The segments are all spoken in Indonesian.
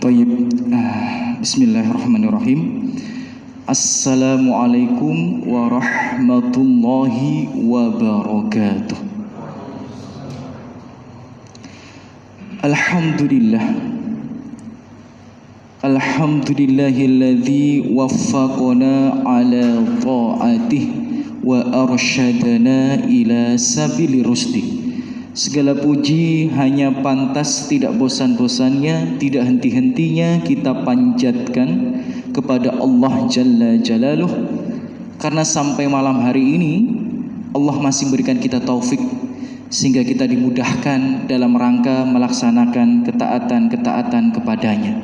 Thayyib. Bismillahirrahmanirrahim. Assalamualaikum warahmatullahi wabarakatuh. Alhamdulillah. Alhamdulillahilladzi waffaqana ala ta'atih wa arsyadana ila sabili rusdi. Segala puji hanya pantas, tidak bosan-bosannya, tidak henti-hentinya kita panjatkan kepada Allah Jalla Jalaluh. Karena sampai malam hari ini Allah masih berikan kita taufik sehingga kita dimudahkan dalam rangka melaksanakan ketaatan-ketaatan kepadanya.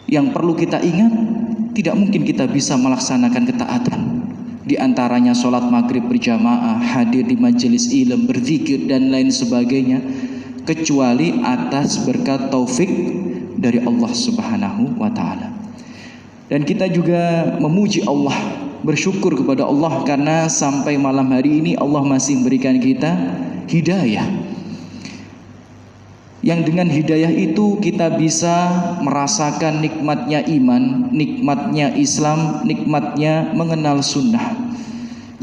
Yang perlu kita ingat, tidak mungkin kita bisa melaksanakan ketaatan. Di antaranya sholat maghrib berjamaah, hadir di majelis ilmu, berzikir dan lain sebagainya, kecuali atas berkat taufik dari Allah Subhanahu wa ta'ala. Dan kita juga memuji Allah, bersyukur kepada Allah karena sampai malam hari ini Allah masih memberikan kita hidayah, yang dengan hidayah itu kita bisa merasakan nikmatnya iman, nikmatnya Islam, nikmatnya mengenal sunnah.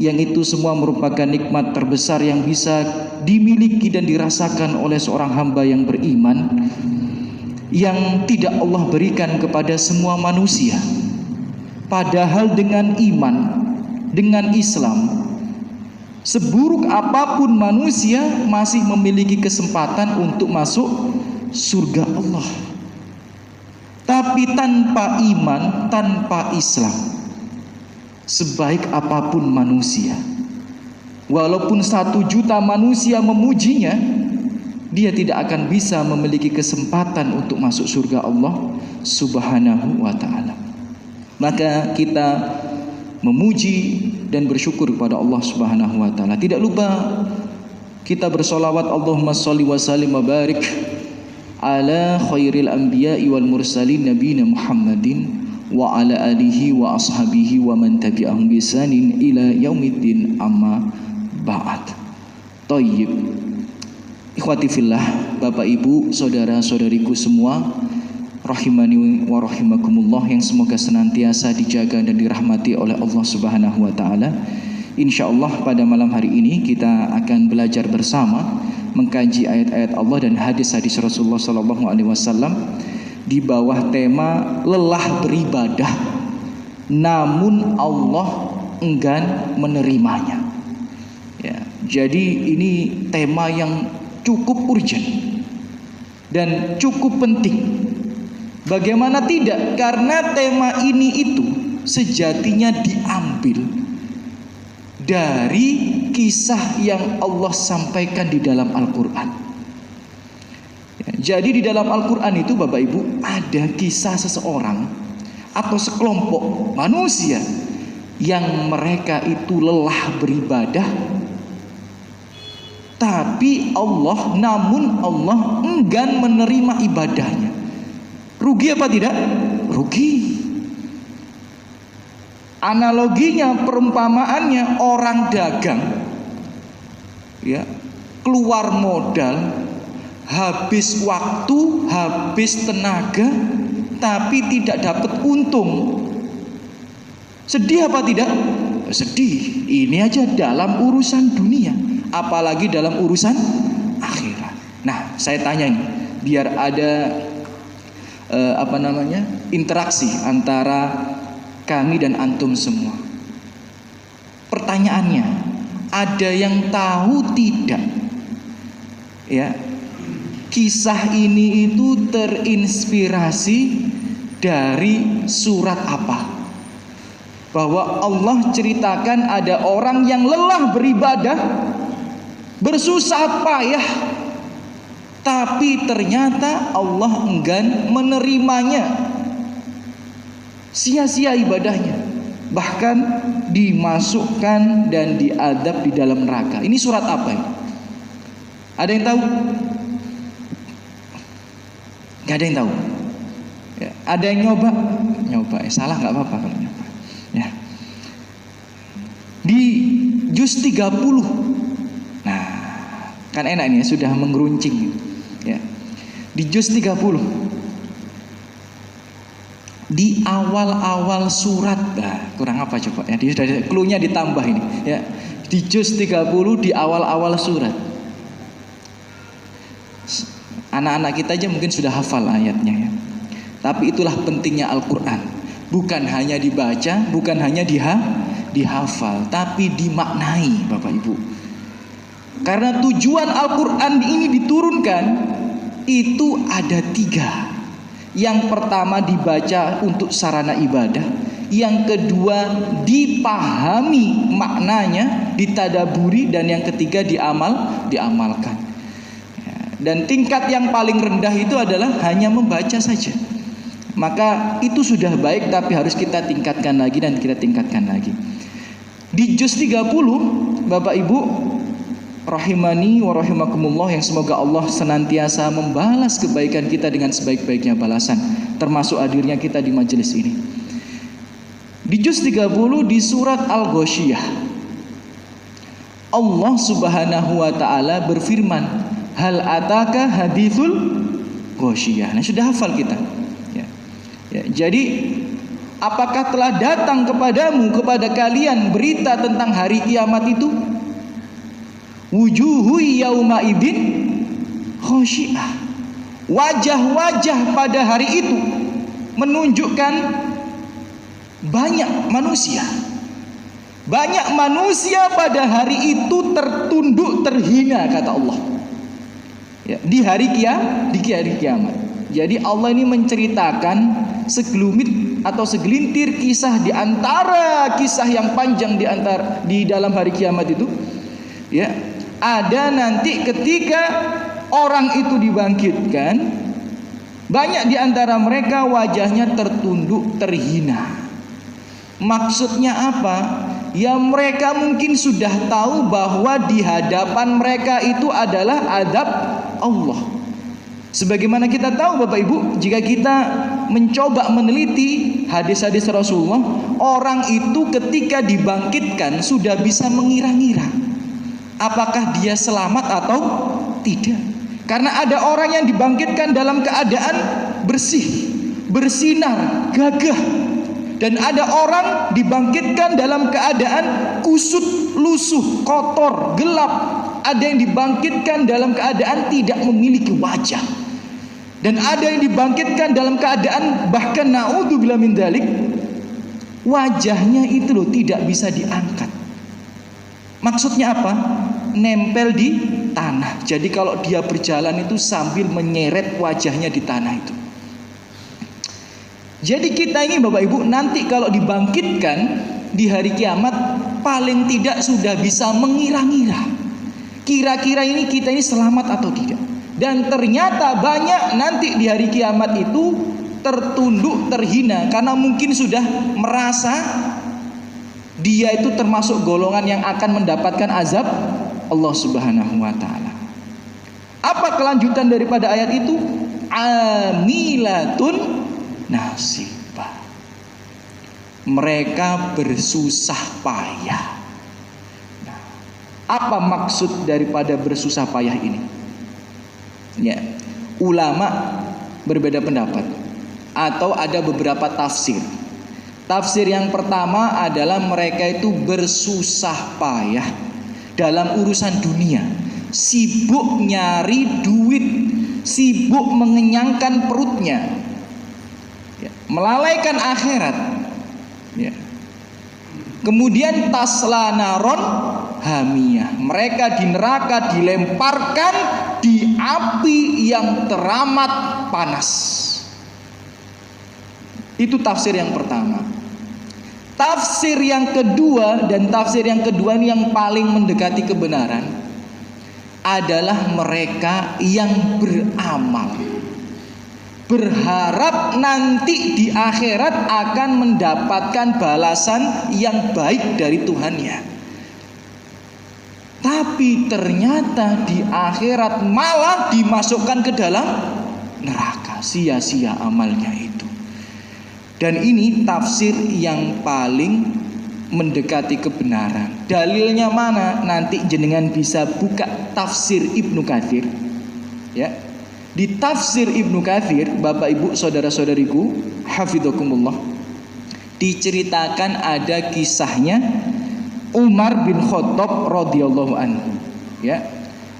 Yang itu semua merupakan nikmat terbesar yang bisa dimiliki dan dirasakan oleh seorang hamba yang beriman, yang tidak Allah berikan kepada semua manusia. Padahal dengan iman, dengan Islam, seburuk apapun manusia masih memiliki kesempatan untuk masuk surga Allah. Tapi tanpa iman, tanpa Islam, sebaik apapun manusia, walaupun 1 juta manusia memujinya, dia tidak akan bisa memiliki kesempatan untuk masuk surga Allah Subhanahu wa ta'ala. Maka kita memuji dan bersyukur kepada Allah Subhanahu wa ta'ala. Tidak lupa kita bersolawat, Allahumma sholli wa sallim wa barik ala khairil anbiya'i wal mursalin nabiyina Muhammadin wa ala alihi wa ashabihi wa man tabi'ahum bi ihsanin ila yaumiddin, amma ba'd. Thayyib. Ikhwati fillah, Bapak Ibu, saudara-saudariku semua, rahimani wa rahimakumullah, yang semoga senantiasa dijaga dan dirahmati oleh Allah Subhanahu wa ta'ala. Insyaallah pada malam hari ini kita akan belajar bersama mengkaji ayat-ayat Allah dan hadis-hadis Rasulullah sallallahu alaihi wasallam di bawah tema lelah beribadah namun Allah enggan menerimanya. Ya, jadi ini tema yang cukup urgent dan cukup penting. Bagaimana tidak? Karena tema ini itu sejatinya diambil dari kisah yang Allah sampaikan di dalam Al-Quran. Jadi di dalam Al-Quran itu Bapak Ibu ada kisah seseorang atau sekelompok manusia yang mereka itu lelah beribadah, tapi namun Allah enggan menerima ibadahnya. Rugi apa tidak? Rugi. Analoginya, perumpamaannya orang dagang, ya, keluar modal, habis waktu, habis tenaga, tapi tidak dapat untung. Sedih apa tidak? Sedih. Ini aja dalam urusan dunia, apalagi dalam urusan akhirat. Nah, saya tanya nih, biar ada interaksi antara kami dan antum semua. Pertanyaannya, ada yang tahu tidak? Ya, kisah ini itu terinspirasi dari surat apa? Bahwa Allah ceritakan ada orang yang lelah beribadah, bersusah payah, tapi ternyata Allah enggan menerimanya. Sia-sia ibadahnya, bahkan dimasukkan dan diadab di dalam neraka. Ini surat apa ini? Ada yang tahu? Gak ada yang tahu. Ya, ada yang nyoba? Salah nggak apa-apa kalau nyoba. Ya. Di juz 30. Nah, kan enak nih, sudah menggeruncing. Ya. Di juz 30, di awal-awal surat, kurang apa coba ya? Cluenya ditambah ini ya. Di juz 30 di awal-awal surat. Anak-anak kita aja mungkin sudah hafal ayatnya ya. Tapi itulah pentingnya Al-Quran. Bukan hanya dibaca, bukan hanya dihafal, tapi dimaknai, Bapak Ibu. Karena tujuan Al-Quran ini diturunkan itu ada 3. Yang pertama dibaca untuk sarana ibadah. Yang kedua dipahami maknanya, ditadaburi, dan yang ketiga diamalkan. Dan tingkat yang paling rendah itu adalah hanya membaca saja. Maka itu sudah baik, tapi harus kita tingkatkan lagi dan kita tingkatkan lagi. Di juz 30, Bapak Ibu rahimani wa rahimakumullah, yang semoga Allah senantiasa membalas kebaikan kita dengan sebaik-baiknya balasan, termasuk hadirnya kita di majelis ini. Di juz 30 di surat Al-Ghasyiyah, Allah Subhanahu wa taala berfirman, hal ataka hadithul ghasyiyah. Nah, sudah hafal kita ya. Jadi apakah telah datang kepadamu, kepada kalian, berita tentang hari kiamat itu? Wujuhu yauma idin khasyiyah. Wajah-wajah pada hari itu menunjukkan banyak manusia. Banyak manusia pada hari itu tertunduk, terhina, kata Allah. Ya, di hari kiamat. Jadi Allah ini menceritakan segelumit atau segelintir kisah di antara kisah yang panjang di dalam hari kiamat itu. Ya, ada nanti ketika orang itu dibangkitkan, banyak di antara mereka wajahnya tertunduk, terhina. Maksudnya apa? Ya, mereka mungkin sudah tahu bahwa di hadapan mereka itu adalah azab Allah. Sebagaimana kita tahu Bapak Ibu, jika kita mencoba meneliti hadis-hadis Rasulullah, orang itu ketika dibangkitkan sudah bisa mengira-ngira apakah dia selamat atau tidak. Karena ada orang yang dibangkitkan dalam keadaan bersih, bersinar, gagah. Dan ada orang dibangkitkan dalam keadaan kusut, lusuh, kotor, gelap. Ada yang dibangkitkan dalam keadaan tidak memiliki wajah. Dan ada yang dibangkitkan dalam keadaan bahkan naudzubillah min dzalik, wajahnya itu loh tidak bisa diangkat. Maksudnya apa? Nempel di tanah. Jadi kalau dia berjalan itu sambil menyeret wajahnya di tanah itu. Jadi kita ini Bapak Ibu nanti kalau dibangkitkan di hari kiamat paling tidak sudah bisa mengira-ngira. Kira-kira ini kita ini selamat atau tidak. Dan ternyata banyak nanti di hari kiamat itu tertunduk, terhina, karena mungkin sudah merasa dia itu termasuk golongan yang akan mendapatkan azab Allah Subhanahu wa taala. Apa kelanjutan daripada ayat itu? Amilatun nasibah. Mereka bersusah payah. Nah, apa maksud daripada bersusah payah ini? Ya, ulama berbeda pendapat atau ada beberapa tafsir. Tafsir yang pertama adalah mereka itu bersusah payah dalam urusan dunia, sibuk nyari duit, sibuk mengenyangkan perutnya, ya, melalaikan akhirat. Ya. Kemudian tasla naron hamiyah, mereka di neraka dilemparkan di api yang teramat panas. Itu tafsir yang pertama. Tafsir yang kedua, dan tafsir yang kedua ini yang paling mendekati kebenaran, adalah mereka yang beramal, berharap nanti di akhirat akan mendapatkan balasan yang baik dari Tuhannya. Tapi ternyata di akhirat malah dimasukkan ke dalam neraka, sia-sia amalnya itu. Dan ini tafsir yang paling mendekati kebenaran. Dalilnya mana? Nanti jenengan bisa buka tafsir Ibnu Katsir. Ya. Di tafsir Ibnu Katsir, Bapak Ibu saudara-saudariku, hafidzakumullah, diceritakan ada kisahnya Umar bin Khattab radhiyallahu anhu. Ya.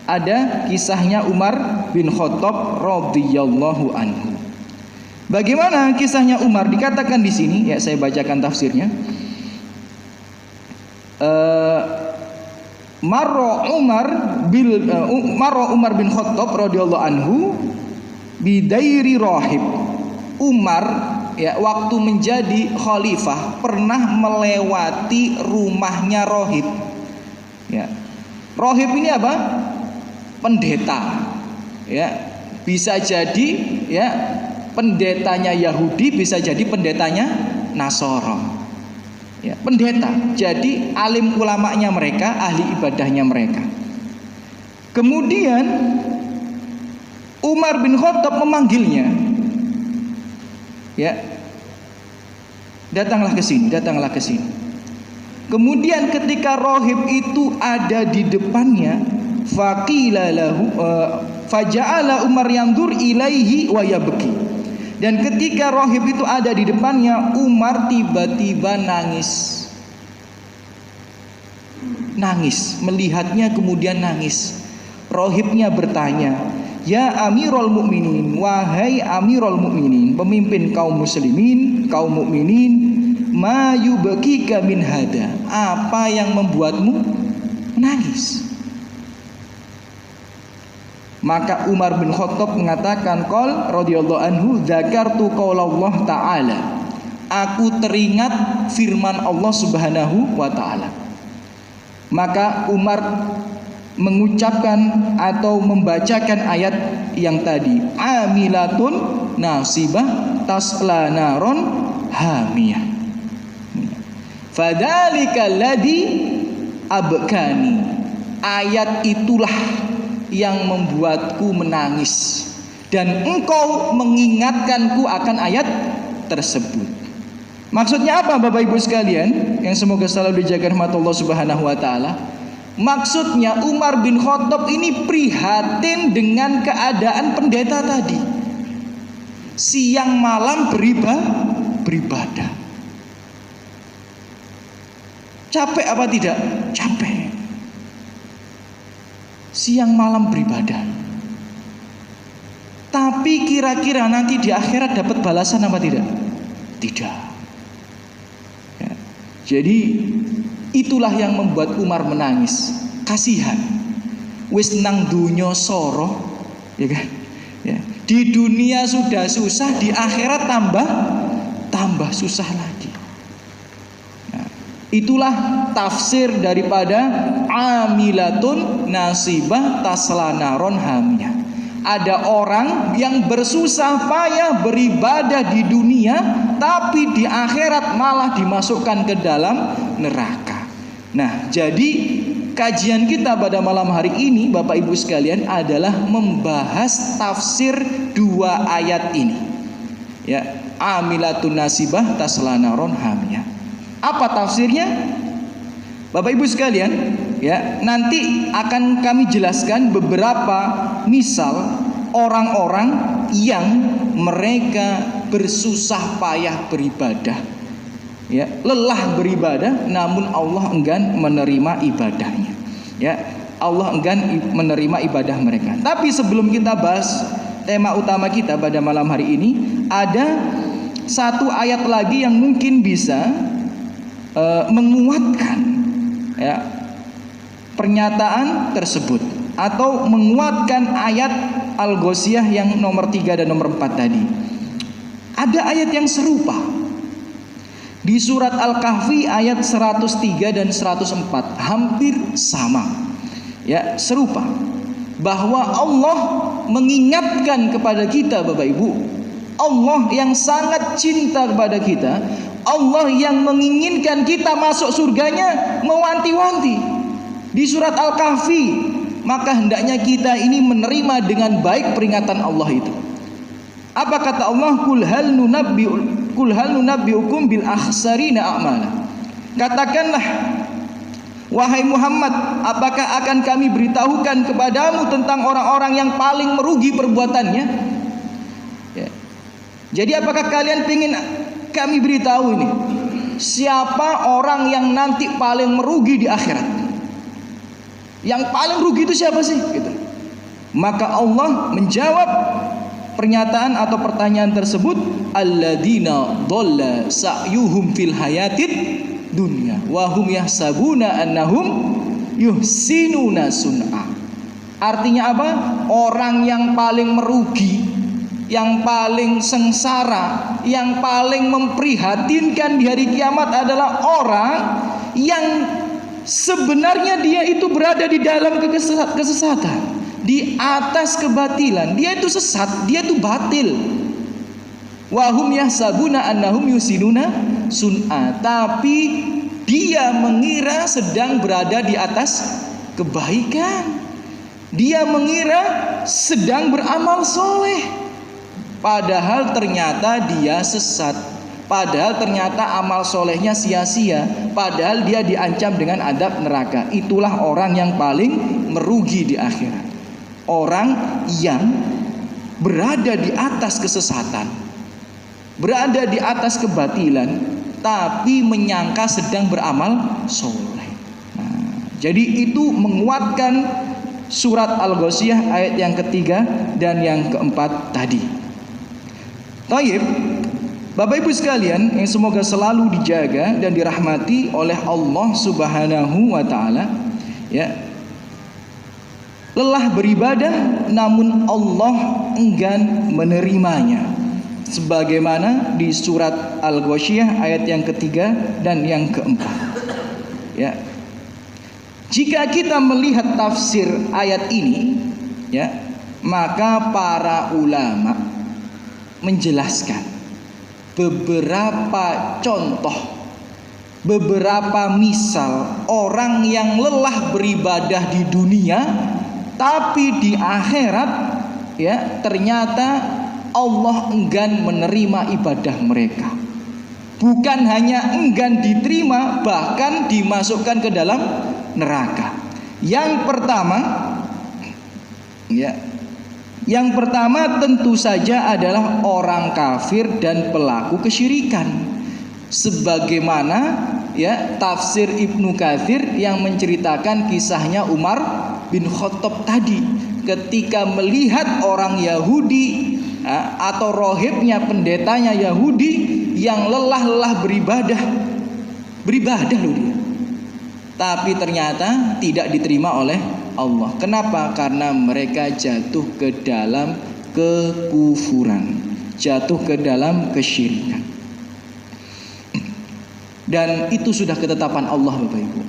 Ada kisahnya Umar bin Khattab radhiyallahu anhu. Bagaimana kisahnya Umar? Dikatakan di sini, ya saya bacakan tafsirnya. Marra Umar bin Khattab radhiyallahu anhu bidairi rahib. Umar, ya, waktu menjadi khalifah pernah melewati rumahnya rohib. Ya. Rohib ini apa? Pendeta. Ya, bisa jadi ya pendetanya Yahudi, bisa jadi pendetanya Nasara. Ya, pendeta. Jadi alim ulamanya mereka, ahli ibadahnya mereka. Kemudian Umar bin Khattab memanggilnya. Ya. Datanglah ke sini, datanglah ke sini. Kemudian ketika rohib itu ada di depannya, faqila lahu faja'ala Umar yandur ilaihi wa yabki. Dan ketika rohib itu ada di depannya, Umar tiba-tiba nangis. Nangis, melihatnya kemudian nangis. Rohibnya bertanya, "Ya Amirul Mukminin, wahai Amirul Mukminin, pemimpin kaum muslimin, kaum mukminin, ma yubkika min hada? Apa yang membuatmu menangis?" Maka Umar bin Khattab mengatakan, qol radhiyallahu anhu, dzakartu qaulallah ta'ala. Aku teringat firman Allah Subhanahu wa taala. Maka Umar mengucapkan atau membacakan ayat yang tadi, amilatun nasibah tasla naron hamiyah. Fadzalika alladzi abkani. Ayat itulah yang membuatku menangis, dan engkau mengingatkanku akan ayat tersebut. Maksudnya apa Bapak Ibu sekalian yang semoga selalu dijaga rahmat Allah Subhanahu wa taala? Maksudnya Umar bin Khattab ini prihatin dengan keadaan pendeta tadi. Siang malam beribadah. Capek apa tidak? Capek. Siang malam beribadah. Tapi kira-kira nanti di akhirat dapat balasan apa tidak? Tidak. Ya. Jadi itulah yang membuat Umar menangis. Kasihan. Wis nang dunya soro, ya kan? Ya. Di dunia sudah susah, di akhirat tambah susah lagi. Itulah tafsir daripada amilatun nasibah taslanaron hamnya. Ada orang yang bersusah payah beribadah di dunia, tapi di akhirat malah dimasukkan ke dalam neraka. Nah, jadi kajian kita pada malam hari ini Bapak Ibu sekalian adalah membahas tafsir dua ayat ini. Ya, amilatun nasibah taslanaron hamnya. Apa tafsirnya? Bapak Ibu sekalian, ya, nanti akan kami jelaskan beberapa misal orang-orang yang mereka bersusah payah beribadah, ya, lelah beribadah, namun Allah enggan menerima ibadahnya. Ya, Allah enggan menerima ibadah mereka. Tapi sebelum kita bahas tema utama kita pada malam hari ini, ada satu ayat lagi yang mungkin bisa menguatkan, ya, pernyataan tersebut atau menguatkan ayat Al-Ghasyiyah yang nomor 3 dan nomor 4 tadi. Ada ayat yang serupa di surat Al-Kahfi ayat 103 dan 104, hampir sama, ya, serupa, bahwa Allah mengingatkan kepada kita Bapak Ibu, Allah yang sangat cinta kepada kita, Allah yang menginginkan kita masuk surganya, mewanti-wanti di surat Al-Kahfi. Maka hendaknya kita ini menerima dengan baik peringatan Allah itu. Apa kata Allah? Qul hal nunabbiukum bil akhsarina a'mala. Katakanlah, Wahai Muhammad, apakah akan kami beritahukan kepadamu tentang orang-orang yang paling merugi perbuatannya? Ya. Jadi apakah kalian ingin kami beritahu ini? Siapa orang yang nanti paling merugi di akhirat? Yang paling rugi itu siapa sih? Gitu. Maka Allah menjawab pernyataan atau pertanyaan tersebut, alladzina dhalla sa'yuhum fil hayatid dunya wa hum yahsabuna annahum yuhsinuna sun'a. Artinya apa? Orang yang paling merugi, yang paling sengsara, yang paling memprihatinkan di hari kiamat adalah orang yang sebenarnya dia itu berada di dalam kesesatan, di atas kebatilan. Dia itu sesat, dia itu batil. Wahum yahsabuna annahum yusinuna sun'a, tapi dia mengira sedang berada di atas kebaikan. Dia mengira sedang beramal soleh, padahal ternyata dia sesat. Padahal ternyata amal solehnya sia-sia. Padahal dia diancam dengan adab neraka. Itulah orang yang paling merugi di akhirat. Orang yang berada di atas kesesatan, berada di atas kebatilan, tapi menyangka sedang beramal soleh. Nah, jadi itu menguatkan surat Al-Ghasyiyah ayat yang ketiga dan yang keempat tadi. Taib, Bapak Ibu sekalian yang semoga selalu dijaga dan dirahmati oleh Allah Subhanahu wa taala, ya. Lelah beribadah namun Allah enggan menerimanya, sebagaimana di surat Al-Ghasyiyah ayat yang ketiga dan yang keempat. Ya. Jika kita melihat tafsir ayat ini, ya, maka para ulama menjelaskan beberapa contoh, beberapa misal orang yang lelah beribadah di dunia, tapi di akhirat, ya, ternyata Allah enggan menerima ibadah mereka. Bukan hanya enggan diterima, bahkan dimasukkan ke dalam neraka. Yang pertama, ya, yang pertama tentu saja adalah orang kafir dan pelaku kesyirikan. Sebagaimana, ya, tafsir Ibnu Katsir yang menceritakan kisahnya Umar bin Khattab tadi, ketika melihat orang Yahudi atau rohibnya, pendetanya Yahudi yang lelah-lelah beribadah loh dia, tapi ternyata tidak diterima oleh Allah. Kenapa? Karena mereka jatuh ke dalam kekufuran, jatuh ke dalam kesyirikan. Dan itu sudah ketetapan Allah, Bapak Ibu.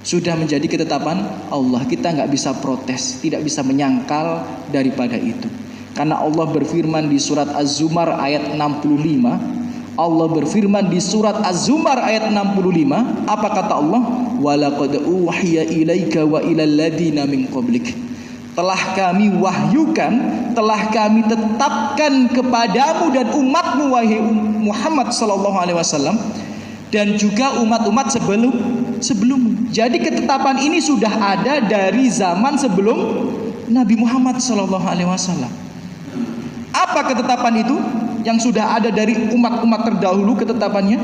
Sudah menjadi ketetapan Allah. Kita nggak bisa protes, tidak bisa menyangkal daripada itu. Karena Allah berfirman di surat Az-Zumar ayat 65. Allah berfirman di surat Az-Zumar ayat 65. Apa kata Allah? Walaqad uhiya ilaika wa ilal ladzina min qablik. Telah kami wahyukan, telah kami tetapkan kepadamu dan umatmu wahai Muhammad sallallahu alaihi wasallam, dan juga umat-umat sebelum. Jadi ketetapan ini sudah ada dari zaman sebelum Nabi Muhammad sallallahu alaihi wasallam. Apa ketetapan itu yang sudah ada dari umat-umat terdahulu? Ketetapannya,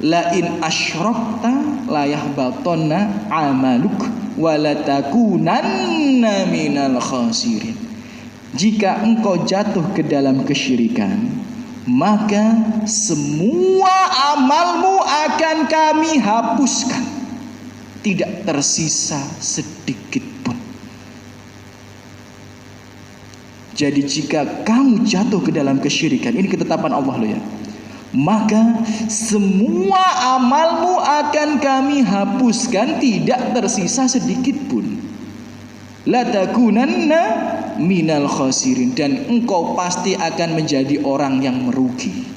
la in asyrakta la yahbatanna amaluk wa la takunanna minal khasirin. Jika engkau jatuh ke dalam kesyirikan, maka semua amalmu akan kami hapuskan, tidak tersisa sedikit pun. Jadi jika kamu jatuh ke dalam kesyirikan, ini ketetapan Allah loh ya, maka semua amalmu akan kami hapuskan, tidak tersisa sedikit pun. La takunanna minal khasirin, dan engkau pasti akan menjadi orang yang merugi.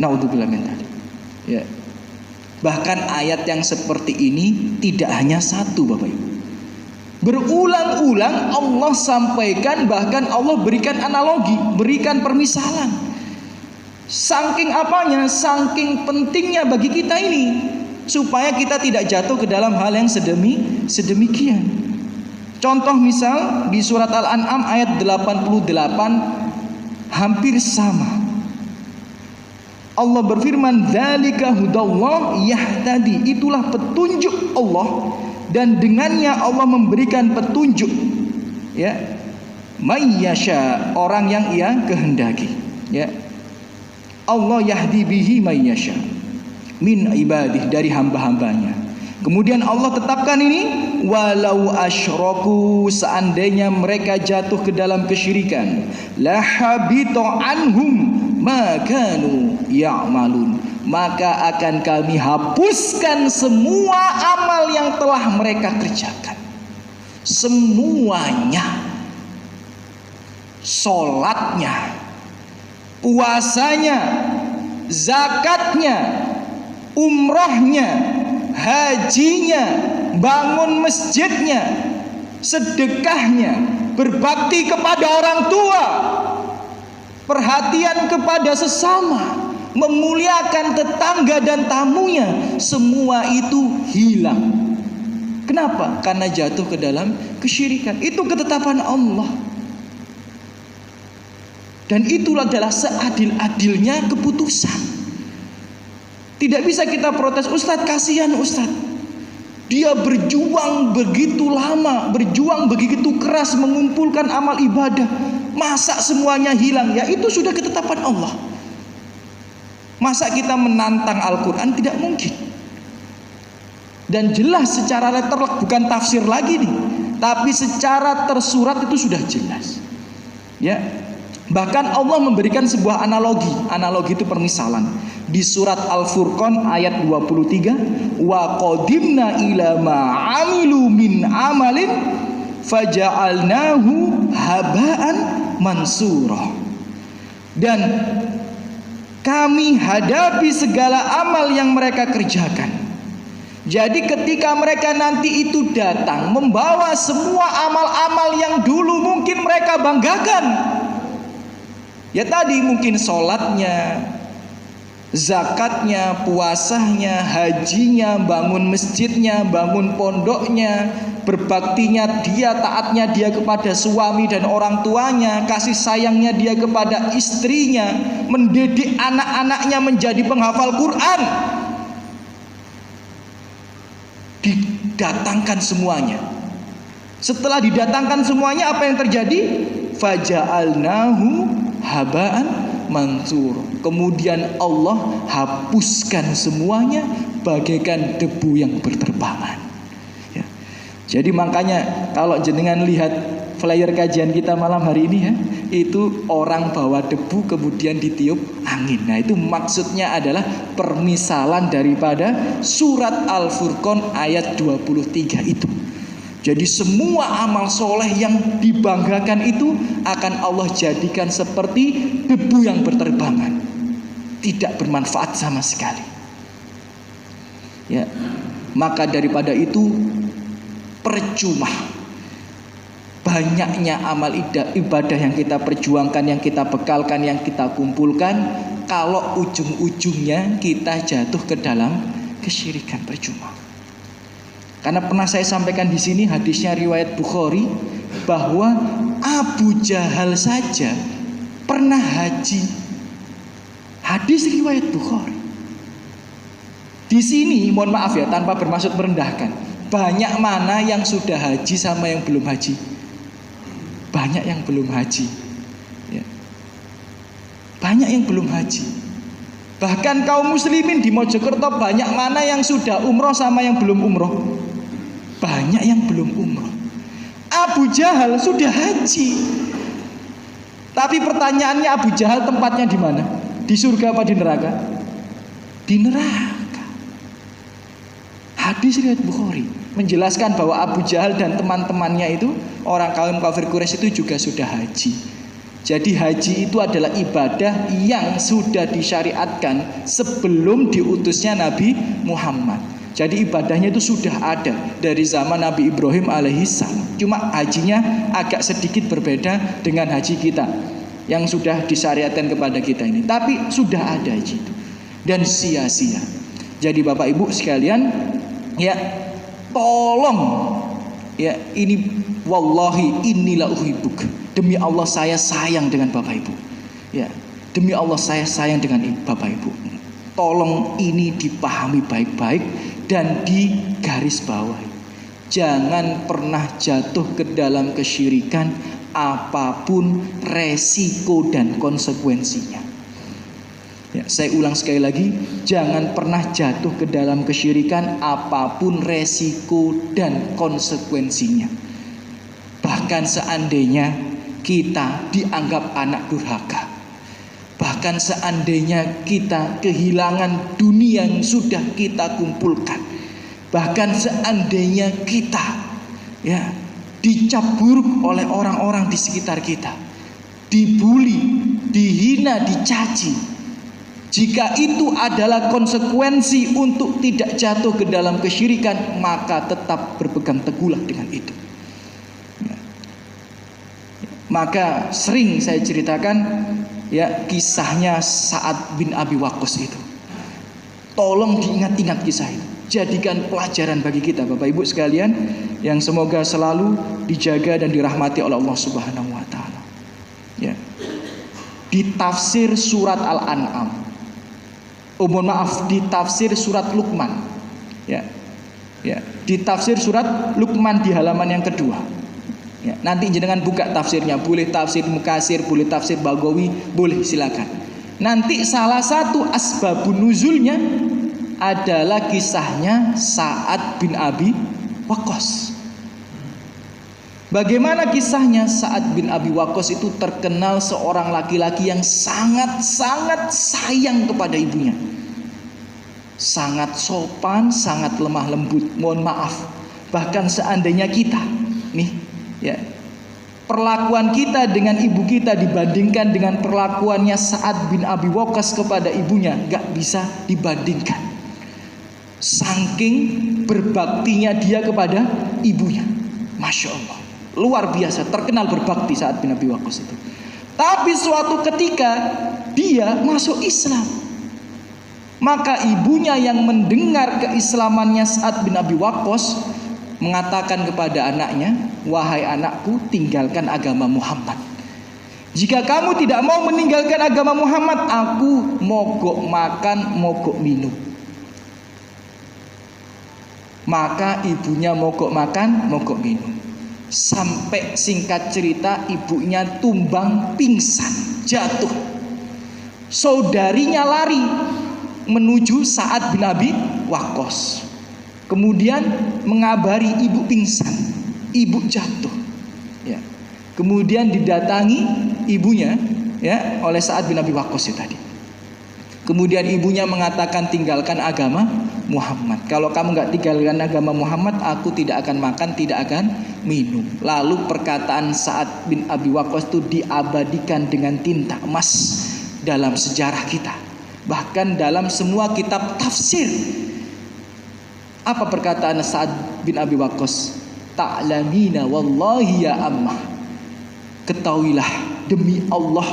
Naudzubillah min dzalik. Ya. Bahkan ayat yang seperti ini tidak hanya satu, Bapak Ibu. Berulang-ulang Allah sampaikan, bahkan Allah berikan analogi, berikan permisalan. Saking apanya? Saking pentingnya bagi kita ini supaya kita tidak jatuh ke dalam hal yang sedemikian. Contoh misal di surat Al-An'am ayat 88 hampir sama. Allah berfirman, "Dzalika hudallah yahtadi." Itulah petunjuk Allah dan dengannya Allah memberikan petunjuk, ya, mayyasha, orang yang Ia kehendaki, ya. Allah yahdi bihi mayyasha min ibadih, dari hamba-hambanya. Kemudian Allah tetapkan ini, walau asyraku, seandainya mereka jatuh ke dalam kesyirikan, la habita anhum ma kanu ya'malun, maka akan kami hapuskan semua amal yang telah mereka kerjakan. Semuanya, sholatnya, puasanya, zakatnya, umrohnya, hajinya, bangun masjidnya, sedekahnya, berbakti kepada orang tua, perhatian kepada sesama, memuliakan tetangga dan tamunya, semua itu hilang. Kenapa? Karena jatuh ke dalam kesyirikan. Itu ketetapan Allah. Dan itulah adalah seadil-adilnya keputusan. Tidak bisa kita protes, Ustadz kasihan Ustadz, dia berjuang begitu lama, berjuang begitu keras mengumpulkan amal ibadah, masa semuanya hilang? Ya itu sudah ketetapan Allah. Masa kita menantang Al-Quran? Tidak mungkin. Dan jelas secara letterlek, bukan tafsir lagi nih, tapi secara tersurat itu sudah jelas, ya. Bahkan Allah memberikan sebuah analogi. Analogi itu permisalan. Di surat Al-Furqan ayat 23, wa qadimna ila ma amilu min amalin faja'alnahu haba'an mansura. Dan kami hadapi segala amal yang mereka kerjakan. Jadi ketika mereka nanti itu datang membawa semua amal-amal yang dulu mungkin mereka banggakan, ya tadi mungkin sholatnya, zakatnya, puasanya, hajinya, bangun masjidnya, bangun pondoknya, berbaktinya dia, taatnya dia kepada suami dan orang tuanya, kasih sayangnya dia kepada istrinya, mendidik anak-anaknya menjadi penghafal Quran. Didatangkan semuanya. Setelah didatangkan semuanya, apa yang terjadi? Faja'alnahu haba'an mansur. Kemudian Allah hapuskan semuanya bagaikan debu yang berterbangan, ya. Jadi makanya kalau jenengan lihat flyer kajian kita malam hari ini, ya, itu orang bawa debu kemudian ditiup angin. Nah itu maksudnya adalah permisalan daripada surat Al-Furqan ayat 23 itu. Jadi semua amal soleh yang dibanggakan itu akan Allah jadikan seperti debu yang berterbangan, tidak bermanfaat sama sekali, ya. Maka daripada itu percuma banyaknya amal ibadah yang kita perjuangkan, yang kita bekalkan, yang kita kumpulkan, kalau ujung-ujungnya kita jatuh ke dalam kesyirikan, percuma. Karena pernah saya sampaikan di sini hadisnya riwayat Bukhari bahwa Abu Jahal saja pernah haji. Hadis riwayat Bukhari. Di sini mohon maaf ya, tanpa bermaksud merendahkan, banyak mana yang sudah haji sama yang belum haji? Banyak yang belum haji, ya. Banyak yang belum haji. Bahkan kaum muslimin di Mojokerto banyak mana yang sudah umroh sama yang belum umroh? Banyak yang belum umroh. Abu Jahal sudah haji. Tapi pertanyaannya, Abu Jahal tempatnya di mana? Di surga apa di neraka? Di neraka. Hadis riwayat Bukhari menjelaskan bahwa Abu Jahal dan teman-temannya itu, orang kaum kafir Quraisy itu juga sudah haji. Jadi haji itu adalah ibadah yang sudah disyariatkan sebelum diutusnya Nabi Muhammad. Jadi ibadahnya itu sudah ada dari zaman Nabi Ibrahim alaihissalam. Cuma hajinya agak sedikit berbeda dengan haji kita yang sudah disyariatkan kepada kita ini. Tapi sudah ada haji itu. Dan sia-sia. Jadi Bapak Ibu sekalian, ya, tolong, ya, ini wallahi inilah uhibbuk. Demi Allah saya sayang dengan Bapak Ibu. Ya, demi Allah saya sayang dengan Bapak Ibu. Tolong ini dipahami baik-baik dan digarisbawahi. Jangan pernah jatuh ke dalam kesyirikan apapun resiko dan konsekuensinya. Ya, saya ulang sekali lagi, jangan pernah jatuh ke dalam kesyirikan apapun resiko dan konsekuensinya. Bahkan seandainya kita dianggap anak durhaka, bahkan seandainya kita kehilangan dunia yang sudah kita kumpulkan, bahkan seandainya kita, ya, dicap buruk oleh orang-orang di sekitar kita, dibully, dihina, dicaci, jika itu adalah konsekuensi untuk tidak jatuh ke dalam kesyirikan, maka tetap berpegang teguhlah dengan itu. Maka sering saya ceritakan, ya, kisahnya Sa'ad bin Abi Waqqas itu. Tolong diingat-ingat kisah itu. Jadikan pelajaran bagi kita Bapak Ibu sekalian, yang semoga selalu dijaga dan dirahmati oleh Allah Subhanahu wa taala. Ya. Di tafsir surat Al-An'am. Mohon maaf, di tafsir surat Luqman. Ya. Ya, di tafsir surat Luqman di halaman yang kedua. Ya, nanti jenengan buka tafsirnya, boleh tafsir Mukatsir, boleh tafsir Bagawi, boleh silakan. Nanti salah satu asbabun nuzulnya adalah kisahnya Sa'ad bin Abi Waqqas. Bagaimana kisahnya? Sa'ad bin Abi Waqqas itu terkenal seorang laki-laki yang sangat-sangat sayang kepada ibunya. Sangat sopan, sangat lemah lembut. Mohon maaf, bahkan seandainya kita nih, ya, perlakuan kita dengan ibu kita dibandingkan dengan perlakuannya Sa'ad bin Abi Waqqas kepada ibunya, gak bisa dibandingkan. Saking berbaktinya dia kepada ibunya, Masya Allah, luar biasa, terkenal berbakti Sa'ad bin Abi Waqqas itu. Tapi suatu ketika dia masuk Islam, maka ibunya yang mendengar keislamannya Sa'ad bin Abi Waqqas mengatakan kepada anaknya, wahai anakku, tinggalkan agama Muhammad. Jika kamu tidak mau meninggalkan agama Muhammad, aku mogok makan, mogok minum. Maka ibunya mogok makan, mogok minum. Sampai singkat cerita ibunya tumbang pingsan, jatuh. Saudarinya lari menuju Sa'ad bin Abi Waqqas. Kemudian mengabari ibu pingsan, ibu jatuh. Ya. Kemudian didatangi ibunya, ya, oleh Sa'ad bin Abi Waqqas itu tadi. Kemudian ibunya mengatakan, tinggalkan agama Muhammad. Kalau kamu nggak tinggalkan agama Muhammad, aku tidak akan makan, tidak akan minum. Lalu perkataan Sa'ad bin Abi Waqqas itu diabadikan dengan tinta emas dalam sejarah kita. Bahkan dalam semua kitab tafsir. Apa perkataan Sa'ad bin Abi Waqqas? Ta'lamina wallahi ya ammah. Ketahuilah demi Allah,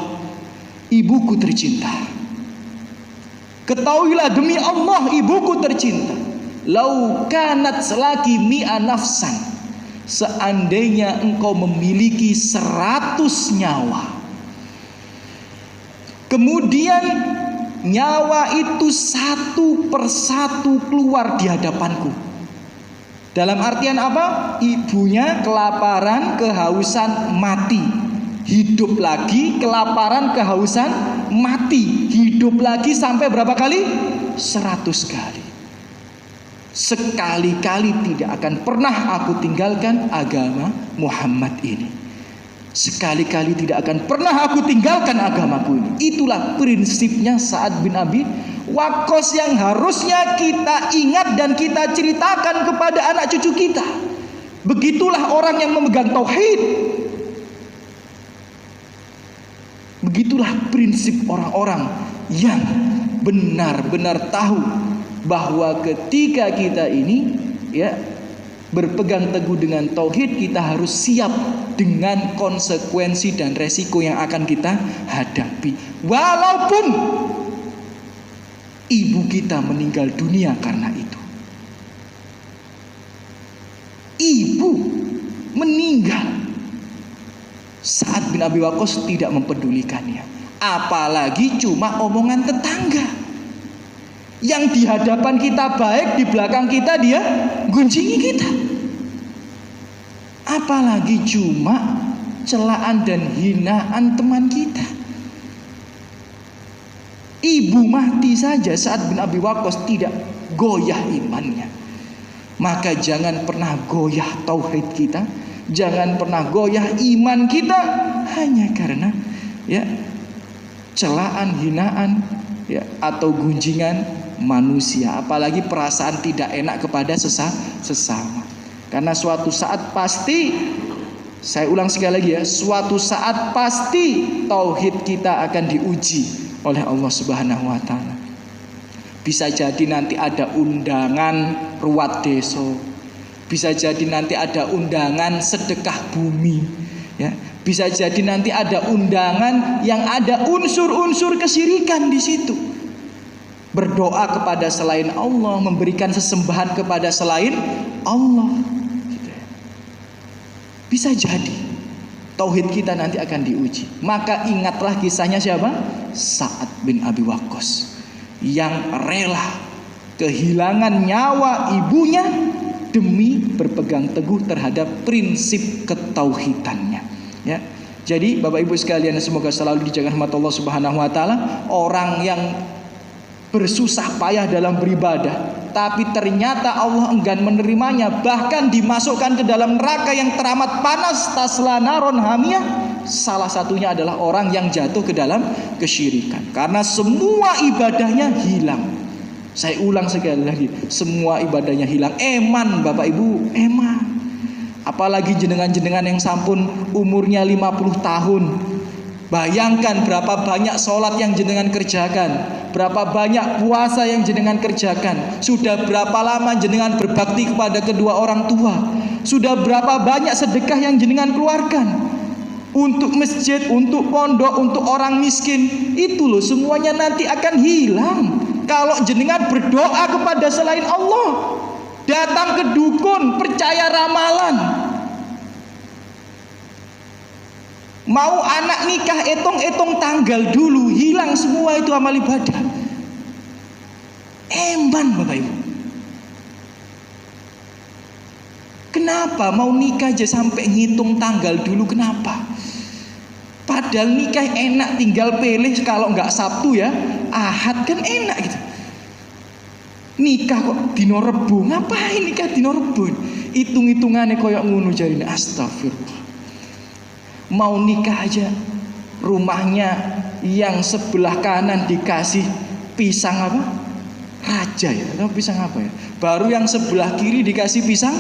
ibuku tercinta. Ketahuilah demi Allah, ibuku tercinta. Lau kanat selaki mi'a nafsan. Seandainya engkau memiliki 100 nyawa, kemudian nyawa itu satu persatu keluar di hadapanku. Dalam artian apa? Ibunya kelaparan, kehausan, mati. Hidup lagi, kelaparan, kehausan, mati. Hidup lagi sampai berapa kali? 100 kali. Sekali-kali tidak akan pernah aku tinggalkan agama Muhammad ini. Sekali-kali tidak akan pernah aku tinggalkan agamaku ini. Itulah prinsipnya Sa'ad bin Abi Waqqas yang harusnya kita ingat dan kita ceritakan kepada anak cucu kita. Begitulah orang yang memegang tauhid. Begitulah prinsip orang-orang yang benar-benar tahu bahwa ketika kita ini, ya, berpegang teguh dengan tauhid, kita harus siap dengan konsekuensi dan resiko yang akan kita hadapi. Walaupun Ibu kita meninggal dunia karena itu. Ibu meninggal. Sa'ad bin Abi Waqqas tidak mempedulikannya. Apalagi cuma omongan tetangga. Yang di hadapan kita baik, di belakang kita dia gunjingi kita. Apalagi cuma celaan dan hinaan teman kita. Ibu mati saja Sa'ad bin Abi Waqqas tidak goyah imannya. Maka jangan pernah goyah tauhid kita, jangan pernah goyah iman kita hanya karena ya celaan, hinaan ya atau gunjingan manusia, apalagi perasaan tidak enak kepada sesama. Karena suatu saat pasti, saya ulang sekali lagi ya, suatu saat pasti tauhid kita akan diuji oleh Allah Subhanahu wa taala. Bisa jadi nanti ada undangan ruwat deso, bisa jadi nanti ada undangan sedekah bumi, ya. Bisa jadi nanti ada undangan yang ada unsur-unsur kesyirikan di situ. Berdoa kepada selain Allah, memberikan sesembahan kepada selain Allah. Gitu ya. Bisa jadi tauhid kita nanti akan diuji. Maka ingatlah kisahnya siapa? Sa'ad bin Abi Waqqas yang rela kehilangan nyawa ibunya demi berpegang teguh terhadap prinsip ketauhidannya. Ya. Jadi Bapak Ibu sekalian, semoga selalu dijaga rahmat Allah Subhanahu wa taala. Orang yang bersusah payah dalam beribadah tapi ternyata Allah enggan menerimanya, bahkan dimasukkan ke dalam neraka yang teramat panas, tasla naron hamiyah, salah satunya adalah orang yang jatuh ke dalam kesyirikan karena semua ibadahnya hilang. Saya ulang sekali lagi, semua ibadahnya hilang. Eman Bapak Ibu, eman. Apalagi jenengan-jenengan yang sampun umurnya 50 tahun. Bayangkan berapa banyak sholat yang jenengan kerjakan, berapa banyak puasa yang jenengan kerjakan, sudah berapa lama jenengan berbakti kepada kedua orang tua, sudah berapa banyak sedekah yang jenengan keluarkan untuk masjid, untuk pondok, untuk orang miskin. Itu loh semuanya nanti akan hilang kalau jenengan berdoa kepada selain Allah, datang ke dukun, percaya ramalan. Mau anak nikah, etong-etong tanggal dulu, hilang semua itu amal ibadah. Eman Bapak Ibu. Kenapa mau nikah aja sampai ngitung tanggal dulu, kenapa? Padahal nikah enak, tinggal pilih, kalau nggak Sabtu ya Ahad kan enak gitu. Nikah kok dino Rebo, ngapain nikah dino Rebo? Hitung-hitungannya koyok ngono jarine, astagfirullah. Mau nikah aja rumahnya yang sebelah kanan dikasih pisang apa? Raja ya, atau pisang apa ya? Baru yang sebelah kiri dikasih pisang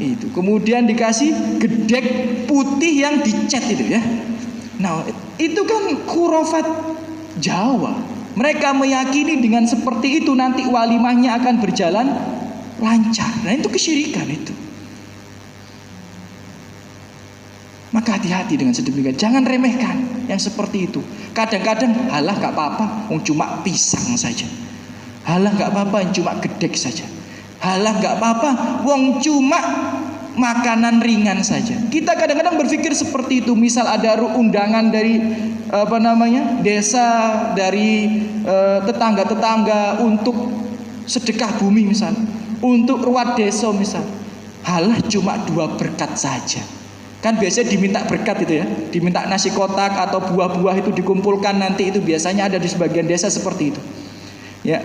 itu. Kemudian dikasih gedek putih yang dicet itu ya. Nah, itu kan khurafat Jawa. Mereka meyakini dengan seperti itu nanti walimahnya akan berjalan lancar. Nah, itu kesyirikan itu. Maka hati-hati dengan sedemikian, jangan remehkan yang seperti itu. Kadang-kadang halah gak apa-apa, cuma pisang saja. Halah gak apa-apa, cuma gedek saja. Halah gak apa-apa, wong cuma makanan ringan saja. Kita kadang-kadang berpikir seperti itu. Misal ada undangan dari desa, dari tetangga-tetangga untuk sedekah bumi misal, untuk ruwat desa misal. Halah cuma 2 berkat saja. Kan biasanya diminta berkat itu ya, diminta nasi kotak atau buah-buah itu dikumpulkan nanti, itu biasanya ada di sebagian desa seperti itu. Ya,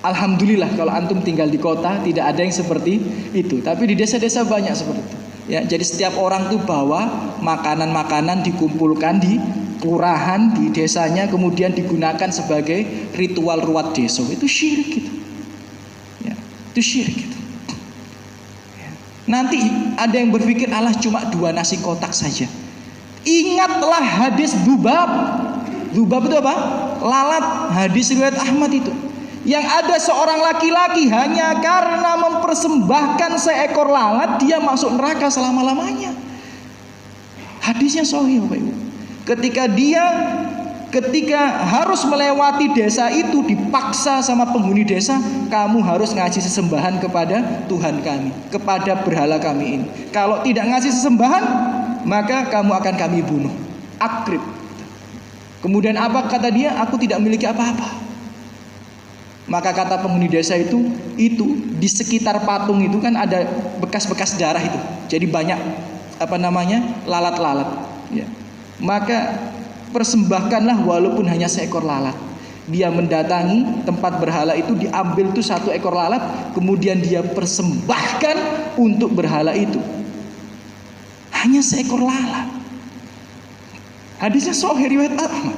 alhamdulillah kalau antum tinggal di kota tidak ada yang seperti itu, tapi di desa-desa banyak seperti itu. Ya, jadi setiap orang tuh bawa makanan-makanan dikumpulkan di kelurahan, di desanya, kemudian digunakan sebagai ritual ruwat desa. Itu syirik gitu. Ya, itu syirik gitu. Nanti ada yang berpikir Allah cuma 2 nasi kotak saja. Ingatlah hadis Dzubab. Dzubab itu apa? Lalat. Hadis riwayat Ahmad itu. Yang ada seorang laki-laki hanya karena mempersembahkan seekor lalat, dia masuk neraka selama-lamanya. Hadisnya sahih Bapak Ibu. Ketika dia ketika harus melewati desa itu, dipaksa sama penghuni desa, kamu harus ngasih sesembahan kepada Tuhan kami, kepada berhala kami ini. Kalau tidak ngasih sesembahan, maka kamu akan kami bunuh. Akrib. Kemudian apa kata dia? Aku tidak memiliki apa-apa. Maka kata penghuni desa itu di sekitar patung itu kan ada bekas-bekas darah itu. Jadi banyak lalat-lalat. Ya. Maka persembahkanlah walaupun hanya seekor lalat. Dia mendatangi tempat berhala itu, diambil tuh satu ekor lalat, kemudian dia persembahkan untuk berhala itu. Hanya seekor lalat. Hadisnya sahih riwayat Ahmad.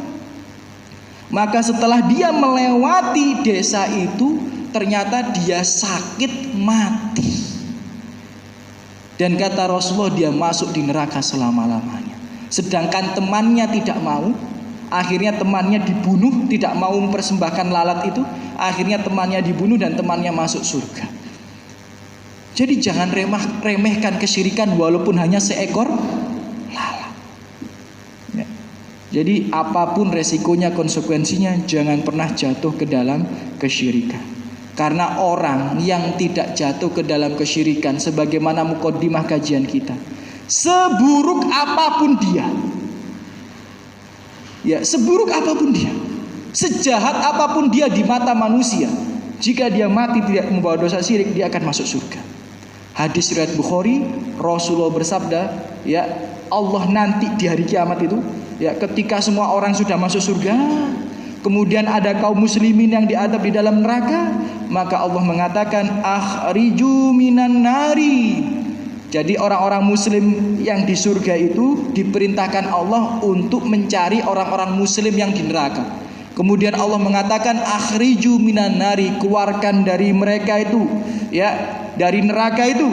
Maka setelah dia melewati desa itu, ternyata dia sakit mati. Dan kata Rasulullah, dia masuk di neraka selama-lamanya. Sedangkan temannya tidak mau. Akhirnya temannya dibunuh, tidak mau mempersembahkan lalat itu. Akhirnya temannya dibunuh dan temannya masuk surga. Jadi jangan remehkan kesyirikan walaupun hanya seekor lalat. Ya. Jadi apapun resikonya, konsekuensinya, jangan pernah jatuh ke dalam kesyirikan. Karena orang yang tidak jatuh ke dalam kesyirikan, sebagaimana mukaddimah kajian kita, seburuk apapun dia, ya seburuk apapun dia, sejahat apapun dia di mata manusia, jika dia mati tidak membawa dosa syirik, dia akan masuk surga. Hadis riwayat Bukhari, Rasulullah bersabda, ya Allah nanti di hari kiamat itu, ya ketika semua orang sudah masuk surga, kemudian ada kaum muslimin yang diadab di dalam neraka, maka Allah mengatakan akhriju minan nari. Jadi orang-orang muslim yang di surga itu diperintahkan Allah untuk mencari orang-orang muslim yang di neraka. Kemudian Allah mengatakan akhriju minan nari, keluarkan dari mereka itu, ya, dari neraka itu,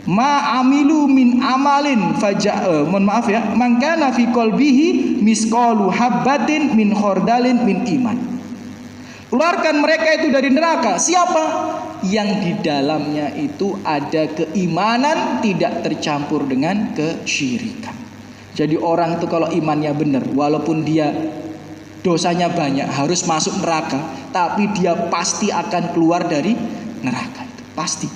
ma amilu min amalin mangkana fi qalbihi misqalu habbatin min khordalin min iman. Keluarkan mereka itu dari neraka. Siapa? Yang di dalamnya itu ada keimanan tidak tercampur dengan kesyirikan. Jadi orang itu kalau imannya benar, walaupun dia dosanya banyak, harus masuk neraka, tapi dia pasti akan keluar dari neraka itu, pasti.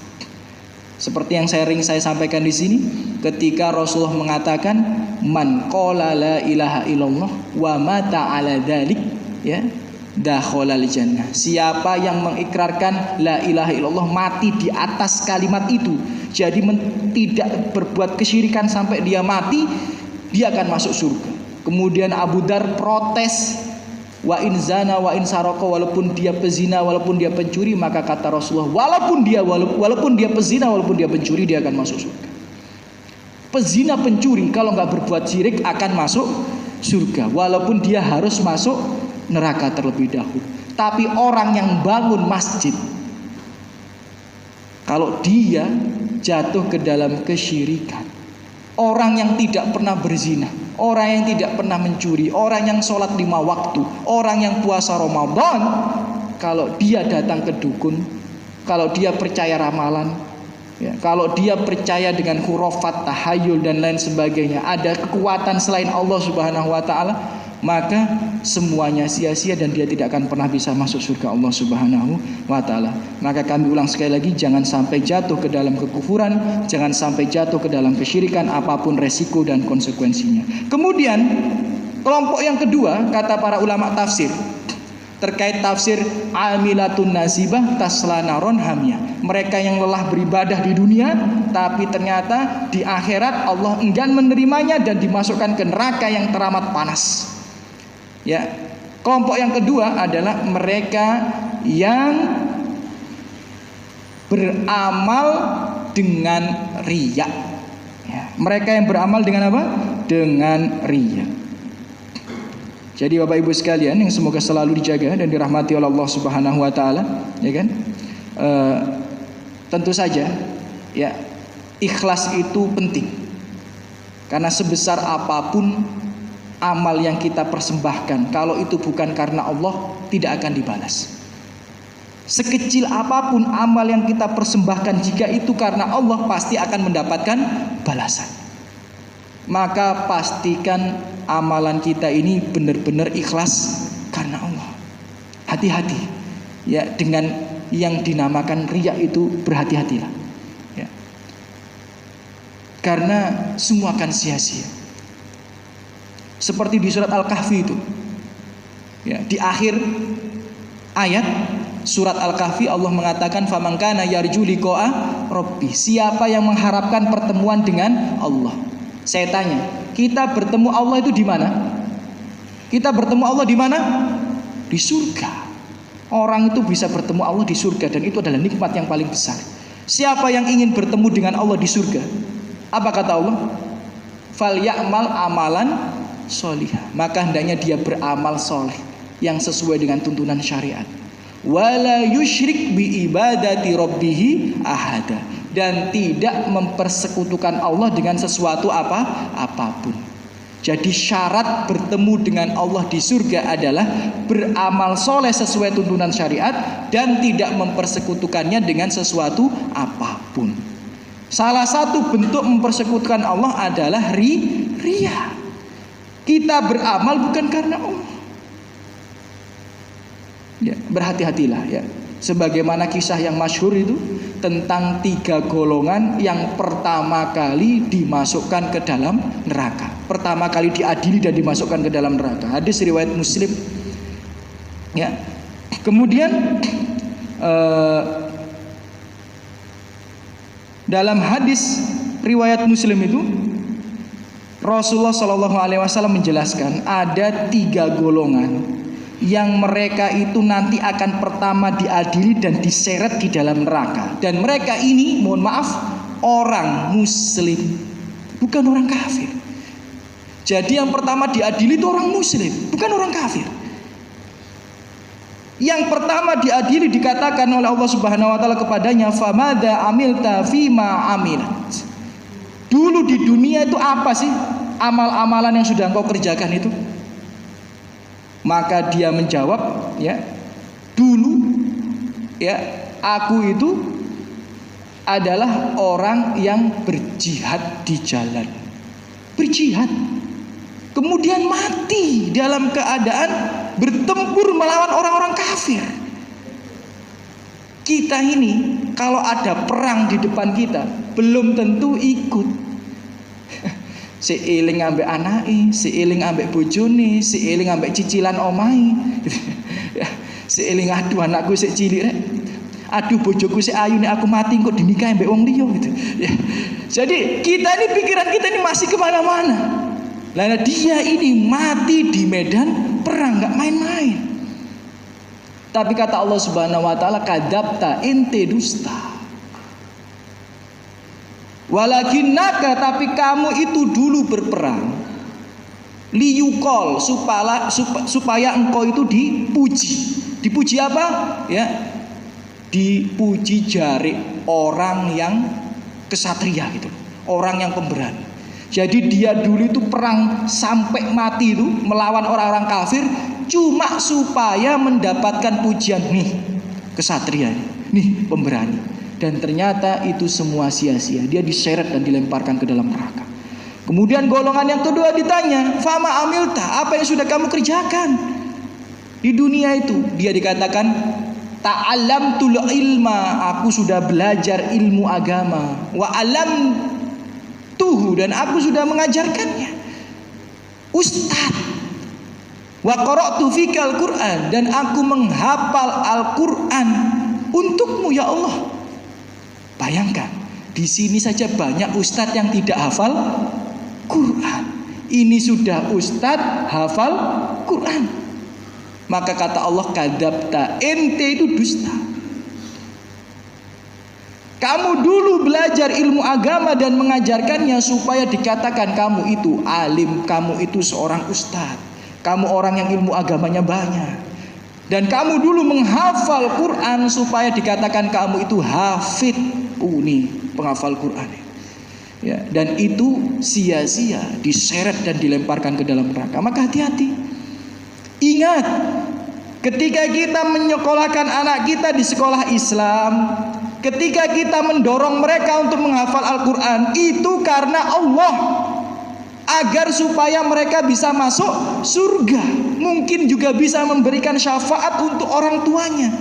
Seperti yang saya sampaikan di sini, ketika Rasulullah mengatakan man qala la ilaha illallah wa mata ala dzalik, ya, dakhalal jannah. Siapa yang mengikrarkan la ilaha illallah, mati di atas kalimat itu, jadi tidak berbuat kesyirikan sampai dia mati, dia akan masuk surga. Kemudian Abu Dar protes, wa in zana wa in saraka, walaupun dia pezina, walaupun dia pencuri, maka kata Rasulullah, walaupun dia pezina, walaupun dia pencuri, dia akan masuk surga. Pezina, pencuri kalau nggak berbuat syirik akan masuk surga, walaupun dia harus masuk neraka terlebih dahulu. Tapi orang yang bangun masjid, kalau dia jatuh ke dalam kesyirikan, orang yang tidak pernah berzina, orang yang tidak pernah mencuri, orang yang sholat 5 waktu, orang yang puasa Ramadan, kalau dia datang ke dukun, kalau dia percaya ramalan, ya, kalau dia percaya dengan khurafat, tahayul dan lain sebagainya, ada kekuatan selain Allah Subhanahu wa taala, maka semuanya sia-sia dan dia tidak akan pernah bisa masuk surga Allah Subhanahu wa taala. Maka kami ulang sekali lagi, jangan sampai jatuh ke dalam kekufuran, jangan sampai jatuh ke dalam kesyirikan apapun resiko dan konsekuensinya. Kemudian kelompok yang kedua, kata para ulama tafsir, terkait tafsir amilatun nasibah tasla naron hamya, mereka yang lelah beribadah di dunia tapi ternyata di akhirat Allah enggan menerimanya dan dimasukkan ke neraka yang teramat panas. Ya, kelompok yang kedua adalah mereka yang beramal dengan riya. Ya, mereka yang beramal dengan apa? Dengan riya. Jadi Bapak Ibu sekalian yang semoga selalu dijaga dan dirahmati oleh Allah Subhanahu wa taala, ya kan? Tentu saja, ya, ikhlas itu penting. Karena sebesar apapun amal yang kita persembahkan, kalau itu bukan karena Allah, tidak akan dibalas. Sekecil apapun amal yang kita persembahkan, jika itu karena Allah, pasti akan mendapatkan balasan. maka pastikan amalan kita ini benar-benar ikhlas karena Allah. Hati-hati ya dengan yang dinamakan riya itu, berhati-hatilah ya. Karena semua akan sia-sia. Seperti di surat Al-Kahfi itu ya, di akhir ayat surat Al-Kahfi Allah mengatakan faman kana yarju liqa'a rabbi, siapa yang mengharapkan pertemuan dengan Allah. Saya tanya, kita bertemu Allah itu di mana? Kita bertemu Allah di mana? Di surga. Orang itu bisa bertemu Allah di surga, dan itu adalah nikmat yang paling besar. Siapa yang ingin bertemu dengan Allah di surga? Apa kata Allah? Falyamal amalan sholihah, maka hendaknya dia beramal soleh yang sesuai dengan tuntunan syariat. Wala yusyrik bi ibadati rabbih ahada, dan tidak mempersekutukan Allah dengan sesuatu apapun. Jadi syarat bertemu dengan Allah di surga adalah beramal soleh sesuai tuntunan syariat dan tidak mempersekutukannya dengan sesuatu apapun. Salah satu bentuk mempersekutukan Allah adalah riya. Kita beramal bukan karena Allah. Ya, berhati-hatilah ya. Sebagaimana kisah yang masyhur itu tentang 3 golongan yang pertama kali dimasukkan ke dalam neraka. Pertama kali diadili dan dimasukkan ke dalam neraka. Hadis riwayat Muslim. Ya. Kemudian dalam hadis riwayat Muslim itu Rasulullah SAW menjelaskan ada 3 golongan yang mereka itu nanti akan pertama diadili dan diseret di dalam neraka. Dan mereka ini, mohon maaf, orang muslim, bukan orang kafir. Jadi yang pertama diadili itu orang muslim, bukan orang kafir. Yang pertama diadili dikatakan oleh Allah Subhanahu wa taala kepadanya, "Famada amilta fima amilat." Dulu di dunia itu apa sih amal-amalan yang sudah engkau kerjakan itu? Maka dia menjawab, ya, dulu ya aku itu adalah orang yang berjihad di jalan. Berjihad. Kemudian mati dalam keadaan bertempur melawan orang-orang kafir. Kita ini kalau ada perang di depan kita belum tentu ikut. Seiling ambek anake, seiling ambek bojone, seiling ambek cicilan omahe. Seiling aduh anakku sik cilik rek. Aduh bojoku sik ayu nek aku mati kok dinikahi ambek wong liya gitu. Ya. Jadi kita ini pikiran kita ini masih kemana-mana. Lah dia ini mati di medan perang, enggak main-main. Tapi kata Allah Subhanahu wa taala, kadzabta, ente dusta. Walakinnaka, tapi kamu itu dulu berperang liyukol, supaya engkau itu dipuji. Dipuji apa? Ya, dipuji jari orang yang kesatria gitu, orang yang pemberani. Jadi dia dulu itu perang sampai mati itu melawan orang-orang kafir cuma supaya mendapatkan pujian, nih kesatria, nih pemberani. Dan ternyata itu semua sia-sia. Dia diseret dan dilemparkan ke dalam neraka. Kemudian golongan yang kedua ditanya, fama amilta, apa yang sudah kamu kerjakan di dunia itu? Dia dikatakan, ta'allamtul ilma, aku sudah belajar ilmu agama. Wa alam tuhu, dan aku sudah mengajarkannya. Ustaz. Wa qara'tu fikal Qur'an, dan aku menghafal Al-Qur'an untukmu ya Allah. Bayangkan, di sini saja banyak ustadz yang tidak hafal Quran. Ini sudah ustadz hafal Quran. Maka kata Allah, kadzabta, ente itu dusta. Kamu dulu belajar ilmu agama dan mengajarkannya supaya dikatakan kamu itu alim, kamu itu seorang ustadz, kamu orang yang ilmu agamanya banyak. Dan kamu dulu menghafal Quran supaya dikatakan kamu itu hafid. Nih penghafal Quran ya, dan itu sia-sia, diseret dan dilemparkan ke dalam neraka. Maka hati-hati. Ingat, ketika kita menyekolahkan anak kita di sekolah Islam, ketika kita mendorong mereka untuk menghafal Al-Quran, itu karena Allah. agar supaya mereka bisa masuk surga. Mungkin juga bisa memberikan syafaat untuk orang tuanya.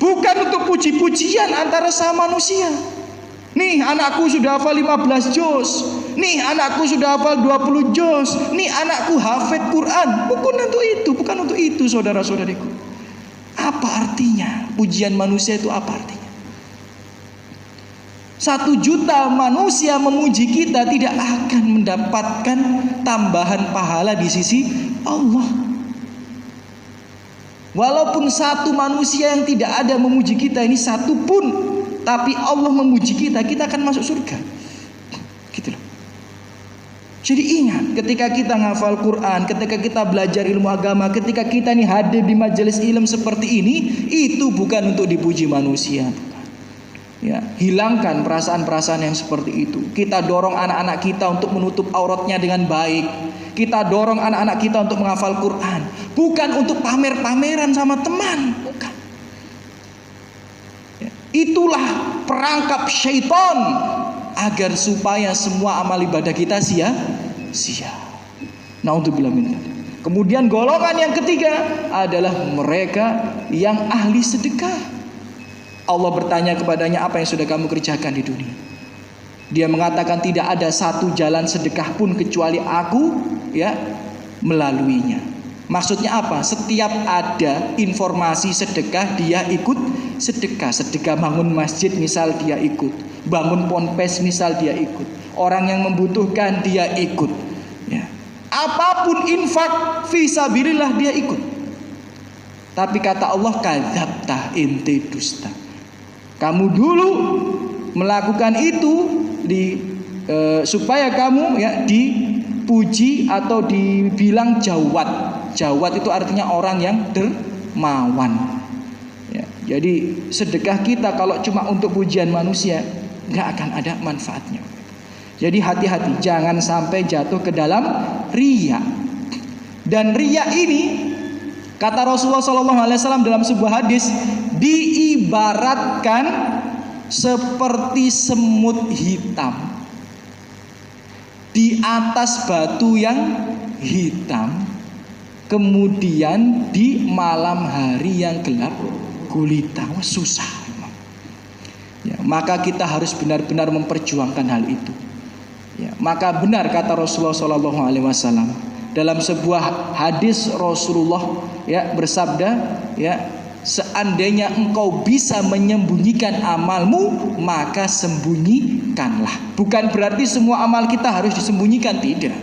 Bukan untuk puji-pujian antara sama manusia. Nih anakku sudah hafal 15 juz. Nih anakku sudah hafal 20 juz. Nih anakku hafid Quran. Bukan untuk itu saudara-saudariku. Apa artinya? Pujian manusia itu apa artinya? 1 juta manusia memuji kita tidak akan mendapatkan tambahan pahala di sisi Allah. Walaupun 1 manusia yang tidak ada memuji kita ini 1 pun, tapi Allah memuji kita, kita akan masuk surga. Gitu loh. Jadi ingat, ketika kita ngafal Quran, ketika kita belajar ilmu agama, ketika kita nih hadir di majelis ilmu seperti ini, itu bukan untuk dipuji manusia. Ya, hilangkan perasaan-perasaan yang seperti itu. Kita dorong anak-anak kita untuk menutup auratnya dengan baik. Kita dorong anak-anak kita untuk menghafal Quran, bukan untuk pamer-pameran sama teman, bukan. Ya, itulah perangkap syaitan agar supaya semua amal ibadah kita sia-sia. Naudzubillah min dzalik. Kemudian golongan yang ketiga adalah mereka yang ahli sedekah. Allah bertanya kepadanya, apa yang sudah kamu kerjakan di dunia? Dia mengatakan tidak ada 1 jalan sedekah pun kecuali aku melaluinya. Maksudnya apa? Setiap ada informasi sedekah dia ikut sedekah. Sedekah bangun masjid misal dia ikut, bangun ponpes misal dia ikut, orang yang membutuhkan dia ikut. Ya. Apapun infak fisabilillah dia ikut. Tapi kata Allah, kadzabta inti dusta. Kamu dulu melakukan itu supaya kamu dipuji atau dibilang jawad. Jawad itu artinya orang yang dermawan. Ya, jadi sedekah kita kalau cuma untuk pujian manusia nggak akan ada manfaatnya. Jadi hati-hati, jangan sampai jatuh ke dalam riya. Dan riya ini kata Rasulullah SAW dalam sebuah hadis, diibaratkan seperti semut hitam di atas batu yang hitam, kemudian di malam hari yang gelap gulita. Susah. Ya, maka kita harus benar-benar memperjuangkan hal itu. Ya, maka benar kata Rasulullah SAW dalam sebuah hadis, Rasulullah bersabda, seandainya engkau bisa menyembunyikan amalmu, maka sembunyikanlah. Bukan berarti semua amal kita harus disembunyikan, tidak.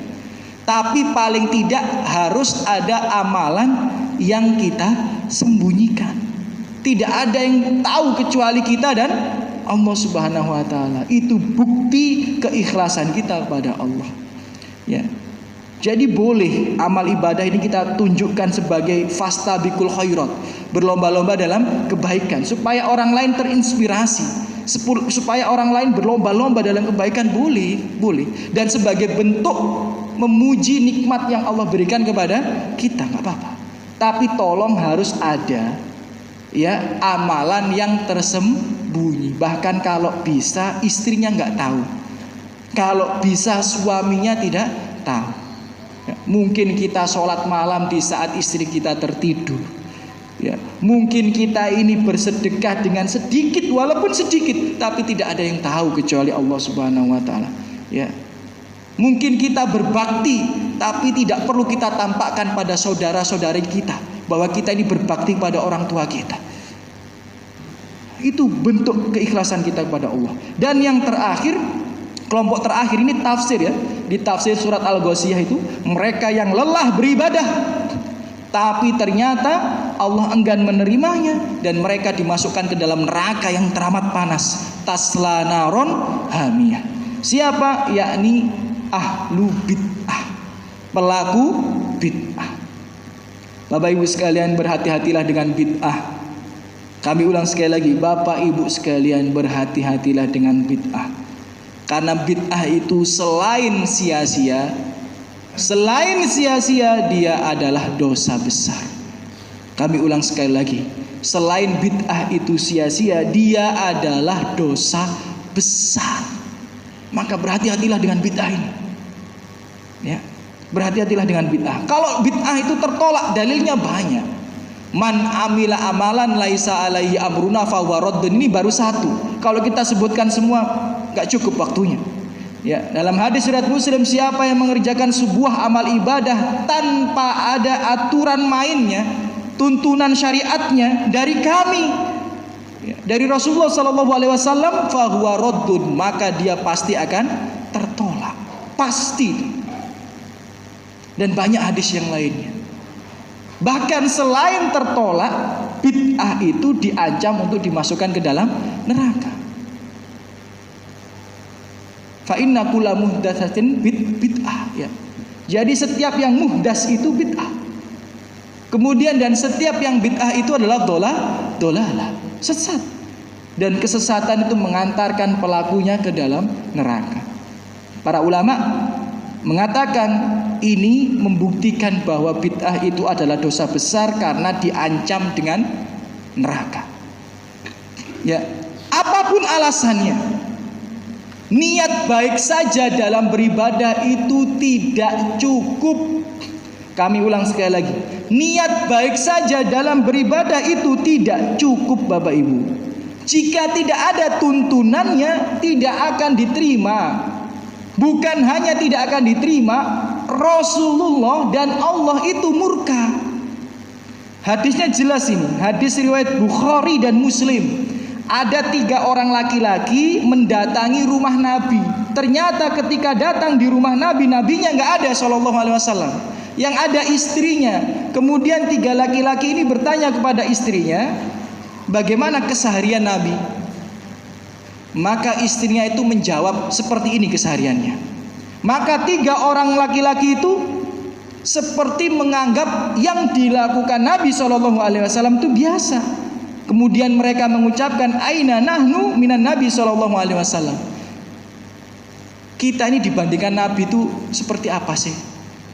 Tapi paling tidak harus ada amalan yang kita sembunyikan. Tidak ada yang tahu kecuali kita dan Allah Subhanahu wa taala. Itu bukti keikhlasan kita kepada Allah. Ya. Jadi boleh amal ibadah ini kita tunjukkan sebagai fastabiqul khairat, berlomba-lomba dalam kebaikan supaya orang lain terinspirasi, supaya orang lain berlomba-lomba dalam kebaikan, boleh. Dan sebagai bentuk memuji nikmat yang Allah berikan kepada kita, nggak apa-apa. Tapi tolong harus ada amalan yang tersembunyi. Bahkan kalau bisa istrinya nggak tahu, kalau bisa suaminya tidak tahu. Mungkin kita sholat malam di saat istri kita tertidur. Ya, mungkin kita ini bersedekah dengan sedikit, walaupun sedikit, tapi tidak ada yang tahu kecuali Allah Subhanahu wa taala. Ya. Mungkin kita berbakti, tapi tidak perlu kita tampakkan pada saudara-saudari kita bahwa kita ini berbakti pada orang tua kita. Itu bentuk keikhlasan kita kepada Allah. Dan yang terakhir, kelompok terakhir ini tafsir ya. Di tafsir surat Al-Ghasyiyah itu, mereka yang lelah beribadah tapi ternyata Allah enggan menerimanya dan mereka dimasukkan ke dalam neraka yang teramat panas. Tasla naron hamiyah. Siapa? Yakni ahlu bid'ah, pelaku bid'ah. Bapak Ibu sekalian, berhati-hatilah dengan bid'ah. Kami ulang sekali lagi, Bapak Ibu sekalian, berhati-hatilah dengan bid'ah. Karena bid'ah itu selain sia-sia, dia adalah dosa besar. Kami ulang sekali lagi, selain bid'ah itu sia-sia, dia adalah dosa besar. Maka berhati-hatilah dengan bid'ah ini. Ya, berhati-hatilah dengan bid'ah. Kalau bid'ah itu tertolak, dalilnya banyak. Man amila amalan laisa alaihi amruna fahuwa raddun. Ini baru satu. Kalau kita sebutkan semua nggak cukup waktunya. Ya, dalam hadis riwayat Muslim, siapa yang mengerjakan sebuah amal ibadah tanpa ada aturan mainnya, tuntunan syariatnya dari kami, ya, dari Rasulullah sallallahu alaihi wasallam, fahuwa raddun, maka dia pasti akan tertolak. Pasti. Dan banyak hadis yang lainnya. Bahkan selain tertolak, bid'ah itu diancam untuk dimasukkan ke dalam neraka. Fa inna kulla muhdatsatin bid'ah, ya. Jadi setiap yang muhdas itu bid'ah. Kemudian dan setiap yang bid'ah itu adalah dolalah, sesat. Dan kesesatan itu mengantarkan pelakunya ke dalam neraka. Para ulama mengatakan ini membuktikan bahwa bid'ah itu adalah dosa besar karena diancam dengan neraka. Ya, apapun alasannya, niat baik saja dalam beribadah itu tidak cukup. Kami ulang sekali lagi, niat baik saja dalam beribadah itu tidak cukup, Bapak Ibu. Jika tidak ada tuntunannya, tidak akan diterima. Bukan hanya tidak akan diterima, Rasulullah dan Allah itu murka. Hadisnya jelas ini. Hadis riwayat Bukhari dan Muslim. Ada 3 orang laki-laki mendatangi rumah Nabi. Ternyata ketika datang di rumah Nabi, nabinya nggak ada Shallallahu Alaihi Wasallam. Yang ada istrinya. Kemudian 3 laki-laki ini bertanya kepada istrinya, bagaimana keseharian Nabi? Maka istrinya itu menjawab seperti ini kesehariannya. Maka 3 orang laki-laki itu seperti menganggap yang dilakukan Nabi SAW itu biasa. Kemudian mereka mengucapkan, aina nahnu minan Nabi SAW. Kita ini dibandingkan Nabi itu seperti apa sih?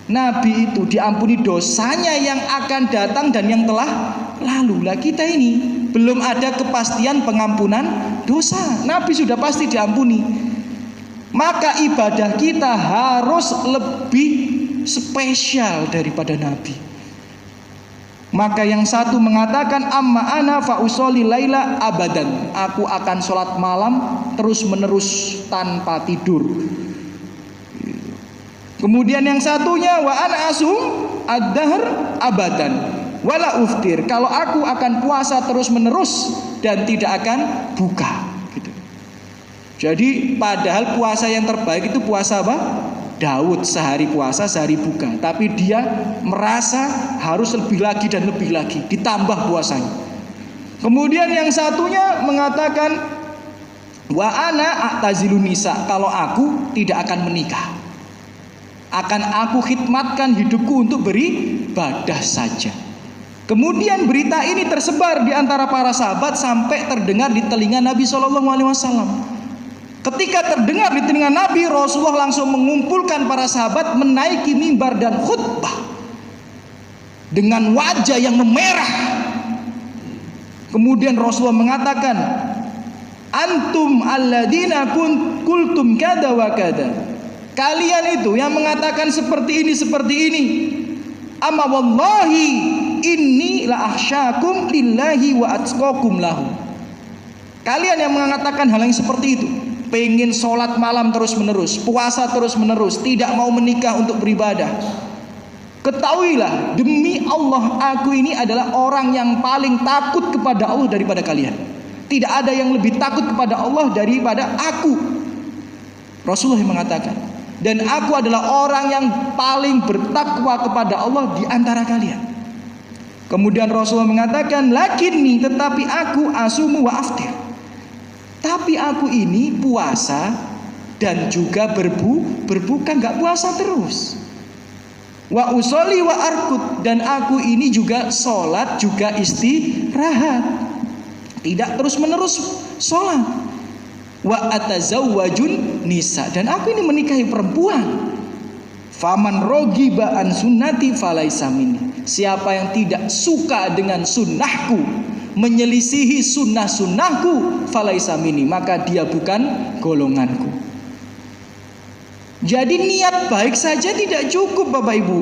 Nabi itu diampuni dosanya yang akan datang dan yang telah lalu. Lah kita ini belum ada kepastian pengampunan dosa. Nabi sudah pasti diampuni. Maka ibadah kita harus lebih spesial daripada Nabi. Maka yang satu mengatakan, amma ana fa usolli laila abadan. Aku akan sholat malam terus menerus tanpa tidur. Kemudian yang satunya, wa ana asum ad-dahr abadan wala uftir. Kalau aku akan puasa terus menerus dan tidak akan buka, gitu. Jadi padahal puasa yang terbaik itu puasa apa? Daud, sehari puasa sehari buka. Tapi dia merasa harus lebih lagi dan lebih lagi, ditambah puasanya. Kemudian yang satunya mengatakan, wa ana a'tazilun nisa. Kalau aku tidak akan menikah, akan aku khidmatkan hidupku untuk beribadah saja. Kemudian berita ini tersebar di antara para sahabat sampai terdengar di telinga Nabi SAW. Ketika terdengar di telinga Nabi, Rasulullah langsung mengumpulkan para sahabat menaiki mimbar dan khutbah dengan wajah yang memerah. Kemudian Rasulullah mengatakan, antum alladzina qultum kada wa kada. Kalian itu yang mengatakan seperti ini. Amma wallahi inni la akhsyakum lillahi wa atqakum lahu. Kalian yang mengatakan hal yang seperti itu, pengen sholat malam terus menerus, puasa terus menerus, tidak mau menikah untuk beribadah, ketahuilah demi Allah, aku ini adalah orang yang paling takut kepada Allah daripada kalian. Tidak ada yang lebih takut kepada Allah daripada aku. Rasulullah yang mengatakan, dan aku adalah orang yang paling bertakwa kepada Allah di antara kalian. Kemudian Rasulullah mengatakan, lakinni, tetapi aku asumu wa aftir. Tapi aku ini puasa dan juga berbuka, nggak puasa terus. Wa usolli wa arkut, dan aku ini juga sholat juga istirahat, tidak terus menerus sholat. Wa atazawwajun nisa, dan aku ini menikahi perempuan. Faman rogiba an sunnati falaisa minni. Siapa yang tidak suka dengan sunnahku, menyelisihi sunnah-sunnahku, falaisa minni, maka dia bukan golonganku. Jadi niat baik saja tidak cukup Bapak Ibu.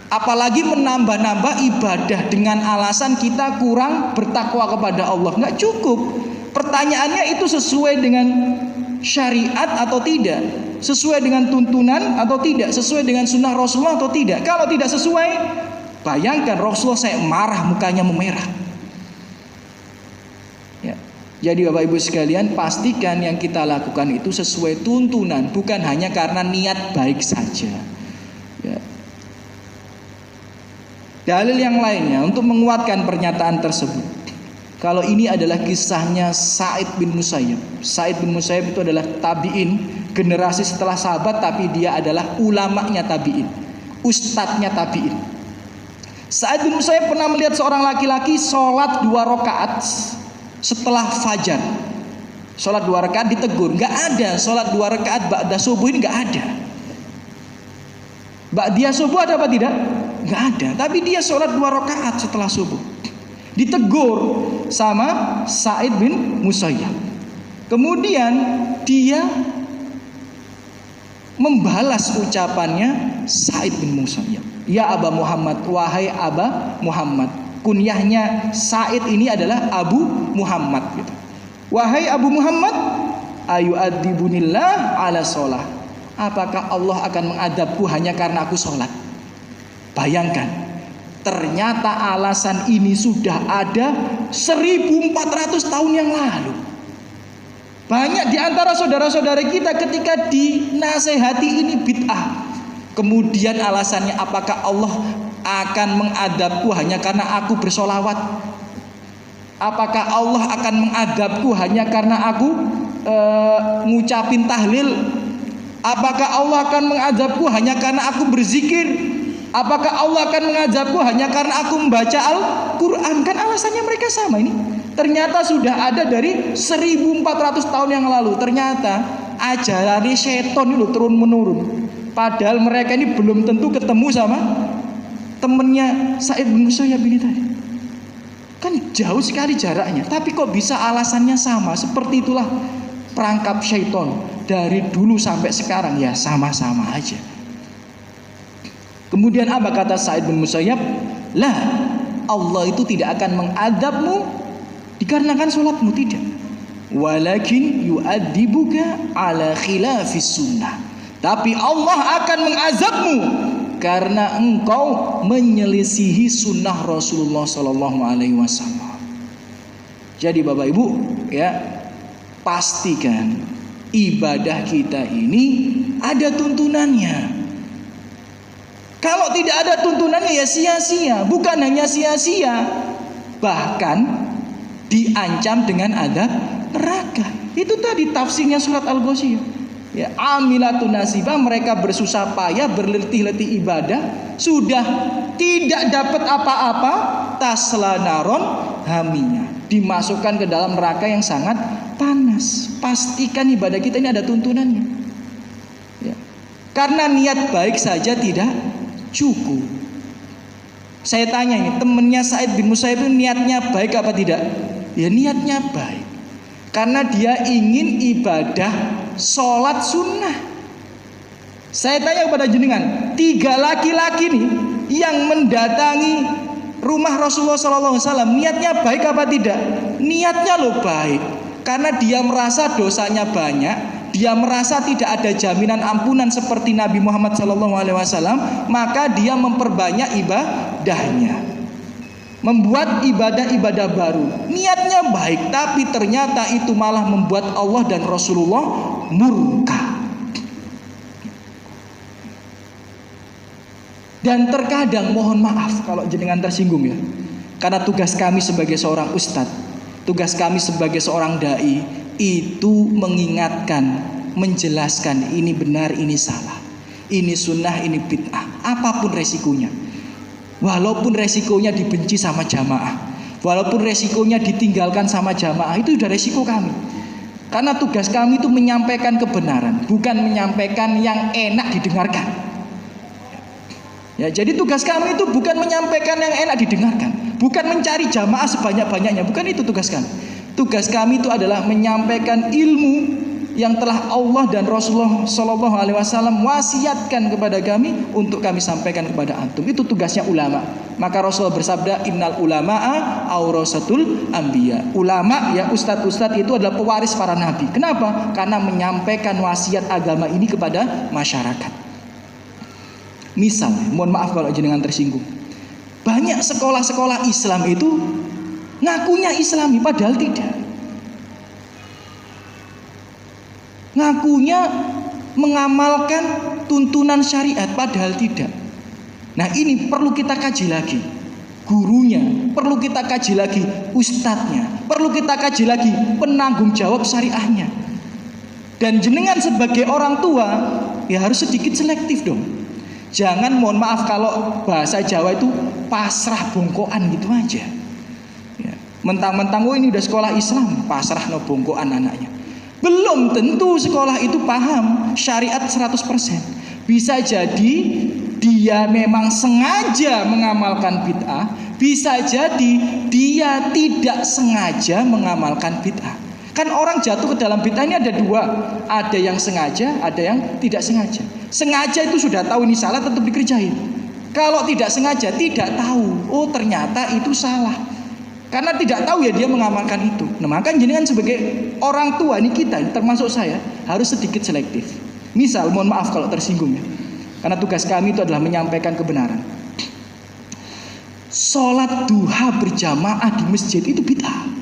Apalagi menambah-nambah ibadah dengan alasan kita kurang bertakwa kepada Allah. Nggak cukup. Pertanyaannya itu sesuai dengan syariat atau tidak, sesuai dengan tuntunan atau tidak, sesuai dengan sunnah Rasulullah atau tidak. Kalau tidak sesuai, bayangkan Rasulullah saya marah, mukanya memerah. Ya. Jadi Bapak Ibu sekalian, pastikan yang kita lakukan itu sesuai tuntunan, bukan hanya karena niat baik saja. Ya. Dalil yang lainnya untuk menguatkan pernyataan tersebut. Kalau ini adalah kisahnya Sa'id bin Musayyib. Sa'id bin Musayyib itu adalah tabi'in, generasi setelah sahabat, tapi dia adalah ulamanya tabi'in, ustadznya tabi'in. Sa'id bin Musayyib pernah melihat seorang laki-laki sholat 2 rakaat setelah fajar. Sholat 2 rakaat ditegur, nggak ada sholat 2 rakaat ba'da subuh, ini nggak ada. Ba'da subuh ada apa tidak? Nggak ada. Tapi dia sholat 2 rakaat setelah subuh. Ditegur sama Sa'id bin Musayyib. Kemudian dia membalas ucapannya Sa'id bin Musayyib. Ya Aba Muhammad, wahai Aba Muhammad. Kunyahnya Sa'id ini adalah Abu Muhammad gitu. Wahai Abu Muhammad, ayu'adzibunillah ala sholah. Apakah Allah akan mengadabku hanya karena aku sholat? Bayangkan, ternyata alasan ini sudah ada 1400 tahun yang lalu. Banyak di antara saudara-saudara kita ketika dinasehati ini bid'ah, kemudian alasannya apakah Allah akan mengadabku hanya karena aku bersolawat? Apakah Allah akan mengadabku hanya karena aku ngucapin tahlil? Apakah Allah akan mengadabku hanya karena aku berzikir? Apakah Allah akan mengazabku hanya karena aku membaca Al-Quran? Kan alasannya mereka sama ini. Ternyata sudah ada dari 1400 tahun yang lalu. Ternyata ajaran seton itu turun menurun. Padahal mereka ini belum tentu ketemu sama temennya Sa'id bin Musayyib ini tadi. Kan jauh sekali jaraknya. Tapi kok bisa alasannya sama? Seperti itulah perangkap syaiton. Dari dulu sampai sekarang ya sama-sama aja. Kemudian apa kata Sa'id bin Musayyib? Lah, Allah itu tidak akan mengadabmu dikarenakan sholatmu, tidak. Walakin yu'adzibuka ala khilafis sunnah. Tapi Allah akan mengazabmu karena engkau menyelisihi sunnah Rasulullah Sallallahu Alaihi Wasallam. Jadi Bapak Ibu, ya, pastikan ibadah kita ini ada tuntunannya. Kalau tidak ada tuntunannya ya sia-sia. Bukan hanya sia-sia, bahkan diancam dengan adab neraka. Itu tadi tafsirnya surat Al-Ghasyiyah. Ya, amilatun nasibah, mereka bersusah payah, berletih-letih ibadah, sudah tidak dapat apa-apa, tasla naron haminya, dimasukkan ke dalam neraka yang sangat panas. Pastikan ibadah kita ini ada tuntunannya. Ya. Karena niat baik saja tidak cukup. Saya tanya ini, temennya Sa'id bin Musayyib itu niatnya baik apa tidak? Ya niatnya baik. Karena dia ingin ibadah sholat sunnah. Saya tanya kepada jenengan, 3 laki-laki nih yang mendatangi rumah Rasulullah SAW, niatnya baik apa tidak? Niatnya loh baik. Karena dia merasa dosanya banyak, dia merasa tidak ada jaminan ampunan seperti Nabi Muhammad SAW, maka dia memperbanyak ibadahnya, membuat ibadah-ibadah baru. Niatnya baik, tapi ternyata itu malah membuat Allah dan Rasulullah murka. Dan terkadang mohon maaf kalau jenengan tersinggung ya, karena tugas kami sebagai seorang ustadz, tugas kami sebagai seorang dai itu mengingatkan, menjelaskan ini benar, ini salah, ini sunnah, ini bid'ah, apapun resikonya. Walaupun resikonya dibenci sama jamaah, walaupun resikonya ditinggalkan sama jamaah, itu sudah resiko kami. Karena tugas kami itu menyampaikan kebenaran, bukan menyampaikan yang enak didengarkan. Ya, jadi tugas kami itu bukan menyampaikan yang enak didengarkan, bukan mencari jamaah sebanyak-banyaknya, bukan itu tugas kami. Tugas kami itu adalah menyampaikan ilmu yang telah Allah dan Rasulullah Shallallahu Alaihi Wasallam wasiatkan kepada kami untuk kami sampaikan kepada antum. Itu tugasnya ulama. Maka Rasulullah bersabda, innal ulama'a aurasatul anbiya. Ulama, ya ustadz-ustadz itu adalah pewaris para nabi. Kenapa? Karena menyampaikan wasiat agama ini kepada masyarakat. Misal, mohon maaf kalau jenengan tersinggung, banyak sekolah-sekolah Islam itu ngakunya Islami padahal tidak. Ngakunya mengamalkan tuntunan syariat padahal tidak. Nah, ini perlu kita kaji lagi. Gurunya perlu kita kaji lagi, ustadznya perlu kita kaji lagi, penanggung jawab syariahnya. Dan jenengan sebagai orang tua ya harus sedikit selektif dong. Jangan, mohon maaf kalau bahasa Jawa itu pasrah bongkoan gitu aja ya. Mentang-mentang oh ini udah sekolah Islam, pasrah no bongkoan anaknya. Belum tentu sekolah itu paham syariat 100%. Bisa jadi dia memang sengaja mengamalkan bid'ah, bisa jadi dia tidak sengaja mengamalkan bid'ah. Kan orang jatuh ke dalam bid'ah ini ada dua, ada yang sengaja, ada yang tidak sengaja. Sengaja itu sudah tahu ini salah tetap dikerjain. Kalau tidak sengaja tidak tahu, oh ternyata itu salah. Karena tidak tahu ya dia mengamalkan itu. Nah, maka jenengan sebagai orang tua ini, kita termasuk saya harus sedikit selektif. Misal, mohon maaf kalau tersinggung ya. Karena tugas kami itu adalah menyampaikan kebenaran. Sholat duha berjamaah di masjid itu bid'ah.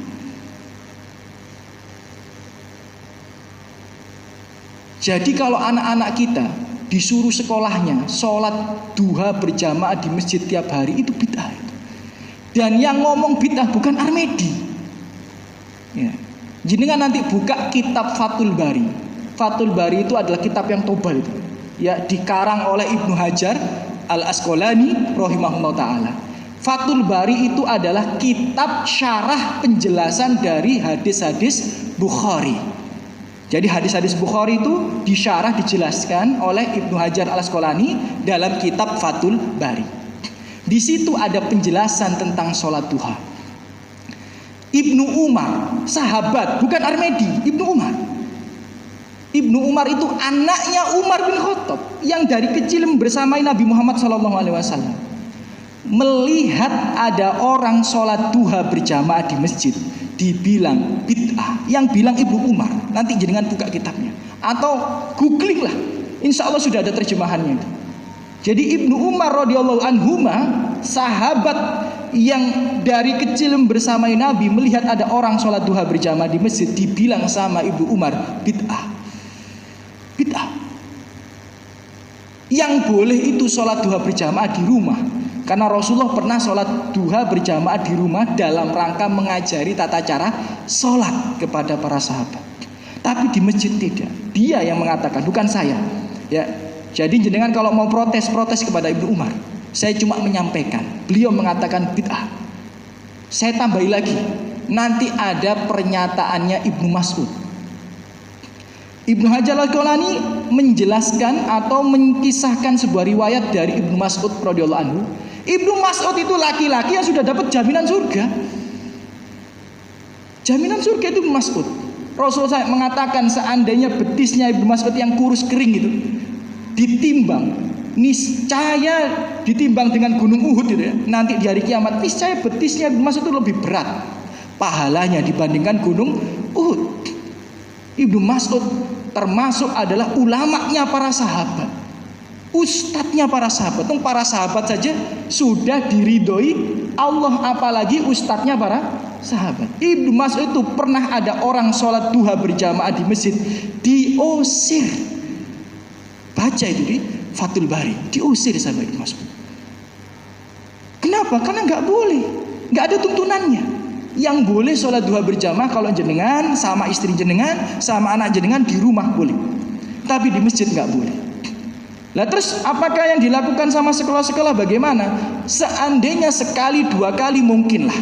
Jadi kalau anak-anak kita disuruh sekolahnya sholat duha berjamaah di masjid tiap hari itu bid'ah. Dan yang ngomong bid'ah bukan Armedi ya. Jenengan nanti buka kitab Fathul Bari. Fathul Bari itu adalah kitab yang tobal itu ya, dikarang oleh Ibnu Hajar Al-Asqalani rahimahullah ta'ala. Fathul Bari itu adalah kitab syarah penjelasan dari hadis-hadis Bukhari. Jadi hadis-hadis Bukhari itu disyarah, dijelaskan oleh Ibnu Hajar Al-Asqalani dalam kitab Fathul Bari. Di situ ada penjelasan tentang sholat duha. Ibnu Umar, sahabat, bukan Armedi, Ibnu Umar. Ibnu Umar itu anaknya Umar bin Khattab yang dari kecil bersamai Nabi Muhammad SAW. Melihat ada orang sholat duha berjamaah di masjid, dibilang bid'ah. Yang bilang Ibnu Umar. Nanti jenengan buka kitabnya atau googling lah, insya Allah sudah ada terjemahannya itu. Jadi Ibnu Umar radhiyallahu anhuma, sahabat yang dari kecil bersamai Nabi, melihat ada orang sholat duha berjamaah di masjid, dibilang sama Ibnu Umar bid'ah. Bid'ah. Yang boleh itu sholat duha berjamaah di rumah, karena Rasulullah pernah sholat duha berjamaah di rumah dalam rangka mengajari tata cara sholat kepada para sahabat. Tapi di masjid tidak. Dia yang mengatakan, bukan saya ya. Jadi jenengan kalau mau protes kepada Ibnu Umar, saya cuma menyampaikan. Beliau mengatakan bid'ah. Saya tambahi lagi, nanti ada pernyataannya Ibnu Mas'ud. Ibnu Hajar Al-Asqalani menjelaskan atau mengkisahkan sebuah riwayat dari Ibnu Mas'ud radhiyallahu anhu. Ibnu Mas'ud itu laki-laki yang sudah dapat jaminan surga. Jaminan surga itu Ibnu Mas'ud. Rasulullah mengatakan seandainya betisnya Ibnu Mas'ud yang kurus kering itu ditimbang, niscaya ditimbang dengan gunung Uhud gitu ya, nanti di hari kiamat niscaya betisnya Ibnu Mas'ud itu lebih berat pahalanya dibandingkan gunung Uhud. Ibnu Mas'ud termasuk adalah ulamanya para sahabat, ustadznya para sahabat. Para sahabat saja sudah diridhoi Allah, apalagi ustadznya para sahabat. Ibnu Mas'ud itu pernah ada orang sholat duha berjamaah di masjid, diusir. Baca itu di Fathul Bari, diusir sama Ibnu Mas'ud. Kenapa? Karena nggak boleh, nggak ada tuntunannya. Yang boleh sholat duha berjamaah kalau jenengan sama istri jenengan, sama anak jenengan di rumah boleh, tapi di masjid nggak boleh. Lah terus apakah yang dilakukan sama sekolah-sekolah bagaimana? Seandainya sekali dua kali mungkinlah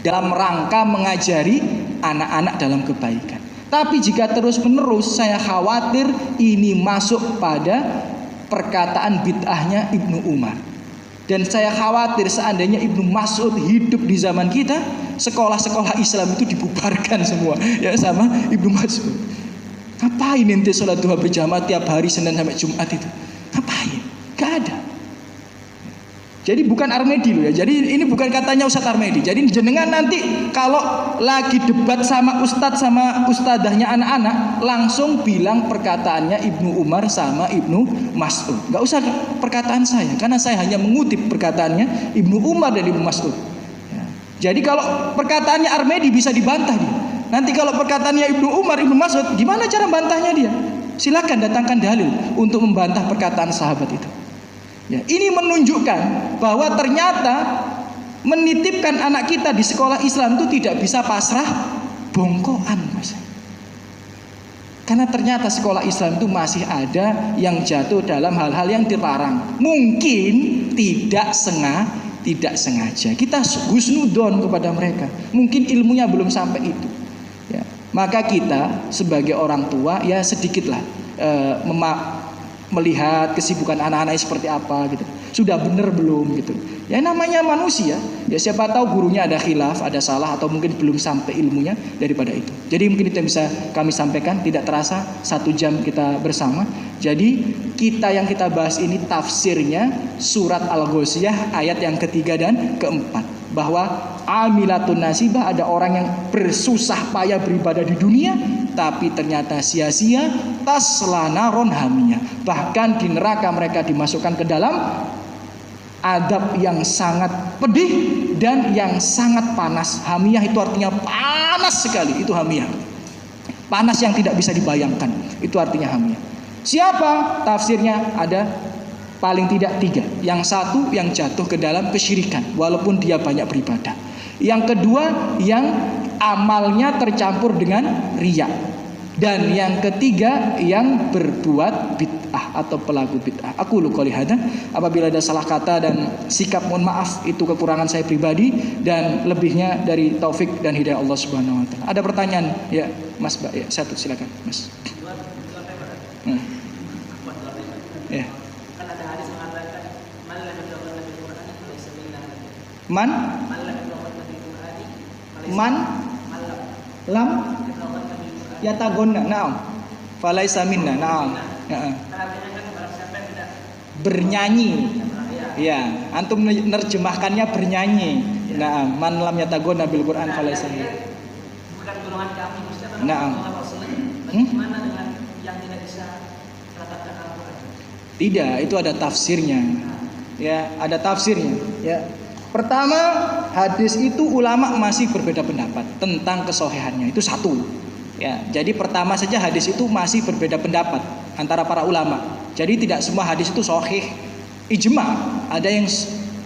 dalam rangka mengajari anak-anak dalam kebaikan. Tapi jika terus-menerus, saya khawatir ini masuk pada perkataan bid'ahnya Ibnu Umar. Dan saya khawatir seandainya Ibnu Mas'ud hidup di zaman kita, sekolah-sekolah Islam itu dibubarkan semua ya sama Ibnu Mas'ud. Ngapain ente sholat duha berjamaah tiap hari Senin sampai Jumat itu? Ngapain? Gak ada. Jadi bukan Armedi loh ya. Jadi ini bukan katanya Ustadz Armedi. Jadi jenengan nanti kalau lagi debat sama ustadz sama ustadahnya anak-anak, langsung bilang perkataannya Ibnu Umar sama Ibnu Mas'ud. Gak usah perkataan saya, karena saya hanya mengutip perkataannya Ibnu Umar dan Ibnu Mas'ud. Ya. Jadi kalau perkataannya Armedi bisa dibantah dia. Nanti kalau perkataannya Ibnu Umar, Ibnu Mas'ud, gimana cara bantahnya dia? Silakan datangkan dalil untuk membantah perkataan sahabat itu. Ya, ini menunjukkan bahwa ternyata menitipkan anak kita di sekolah Islam itu tidak bisa pasrah bongkoan, Mas. Karena ternyata sekolah Islam itu masih ada yang jatuh dalam hal-hal yang dilarang. Mungkin tidak sengaja. Kita husnudon kepada mereka. Mungkin ilmunya belum sampai itu. Ya, maka kita sebagai orang tua ya sedikitlah melihat kesibukan anak-anaknya seperti apa gitu. Sudah benar belum gitu. Ya namanya manusia. Ya siapa tahu gurunya ada khilaf, ada salah atau mungkin belum sampai ilmunya daripada itu. Jadi mungkin itu yang bisa kami sampaikan. Tidak terasa 1 jam kita bersama. Jadi yang kita bahas ini tafsirnya surat Al-Ghasyiyah ayat yang ketiga dan keempat. Bahwa amilatun nasibah, ada orang yang bersusah payah beribadah di dunia tapi ternyata sia-sia, tasla naron hamiyah, bahkan di neraka mereka dimasukkan ke dalam adab yang sangat pedih dan yang sangat panas. Hamiyah itu artinya panas sekali, itu hamiyah, panas yang tidak bisa dibayangkan, itu artinya hamiyah. Siapa? Tafsirnya ada paling tidak 3. Yang satu yang jatuh ke dalam kesyirikan walaupun dia banyak beribadah. Yang kedua yang amalnya tercampur dengan riya. Dan yang ketiga yang berbuat bid'ah atau pelaku bid'ah. Aku qouli hadza, apabila ada salah kata dan sikap mohon maaf, itu kekurangan saya pribadi dan lebihnya dari taufik dan hidayah Allah Subhanahu wa taala. Ada pertanyaan ya Mas Mbak ya, satu silakan Mas. Ya. Man lam yatagonna, na'am, falaisa minna, na'am. Bernyanyi, ya, antum nerjemahkannya bernyanyi. Na'am, man lam yatagonna bil Quran falaisa minna. Bukan golongan kami, Ustaz. Na'am. Bagaimana dengan yang tidak bisa katakan Al-Quran? Tidak, itu ada tafsirnya. Ya, ada tafsirnya, ya. Pertama, hadis itu ulama masih berbeda pendapat tentang kesohihannya. Itu satu. Ya, jadi pertama saja hadis itu masih berbeda pendapat antara para ulama. Jadi tidak semua hadis itu sahih. Ijma, ada yang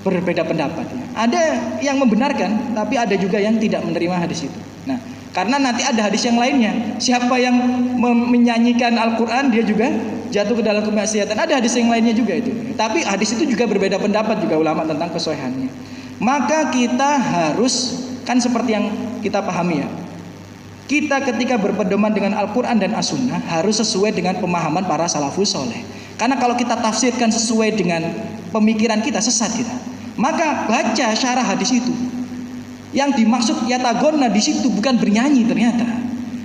berbeda pendapat. Ya. Ada yang membenarkan, tapi ada juga yang tidak menerima hadis itu. Nah, karena nanti ada hadis yang lainnya. Siapa yang menyanyikan Al-Quran dia juga jatuh ke dalam kemaksiatan. Ada hadis yang lainnya juga itu. Tapi hadis itu juga berbeda pendapat juga ulama tentang kesohihannya. Maka kita harus, kan seperti yang kita pahami ya, kita ketika berpedoman dengan Al-Quran dan As-Sunnah harus sesuai dengan pemahaman para salafus soleh. Karena kalau kita tafsirkan sesuai dengan pemikiran kita, sesat kita. Maka baca syarah hadis itu. Yang dimaksud yatagonna di situ bukan bernyanyi ternyata.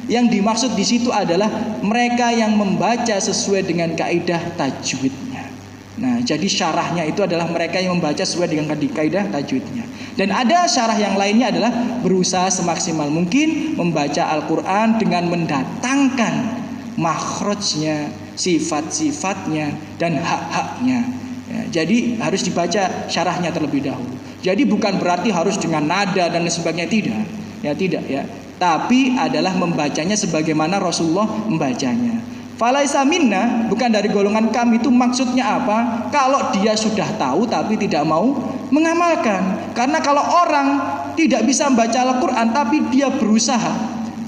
Yang dimaksud di situ adalah mereka yang membaca sesuai dengan kaidah tajwidnya. Nah, jadi syarahnya itu adalah mereka yang membaca sesuai dengan kaidah tajwidnya. Dan ada syarah yang lainnya adalah berusaha semaksimal mungkin membaca Al-Quran dengan mendatangkan makhrajnya, sifat-sifatnya, dan hak-haknya. Ya, jadi harus dibaca syarahnya terlebih dahulu. Jadi bukan berarti harus dengan nada dan sebagainya, tidak. Ya tidak ya. Tapi adalah membacanya sebagaimana Rasulullah membacanya. Falaisa minna, bukan dari golongan kami, itu maksudnya apa? Kalau dia sudah tahu tapi tidak mau mengamalkan. Karena kalau orang tidak bisa membaca Al-Quran tapi dia berusaha,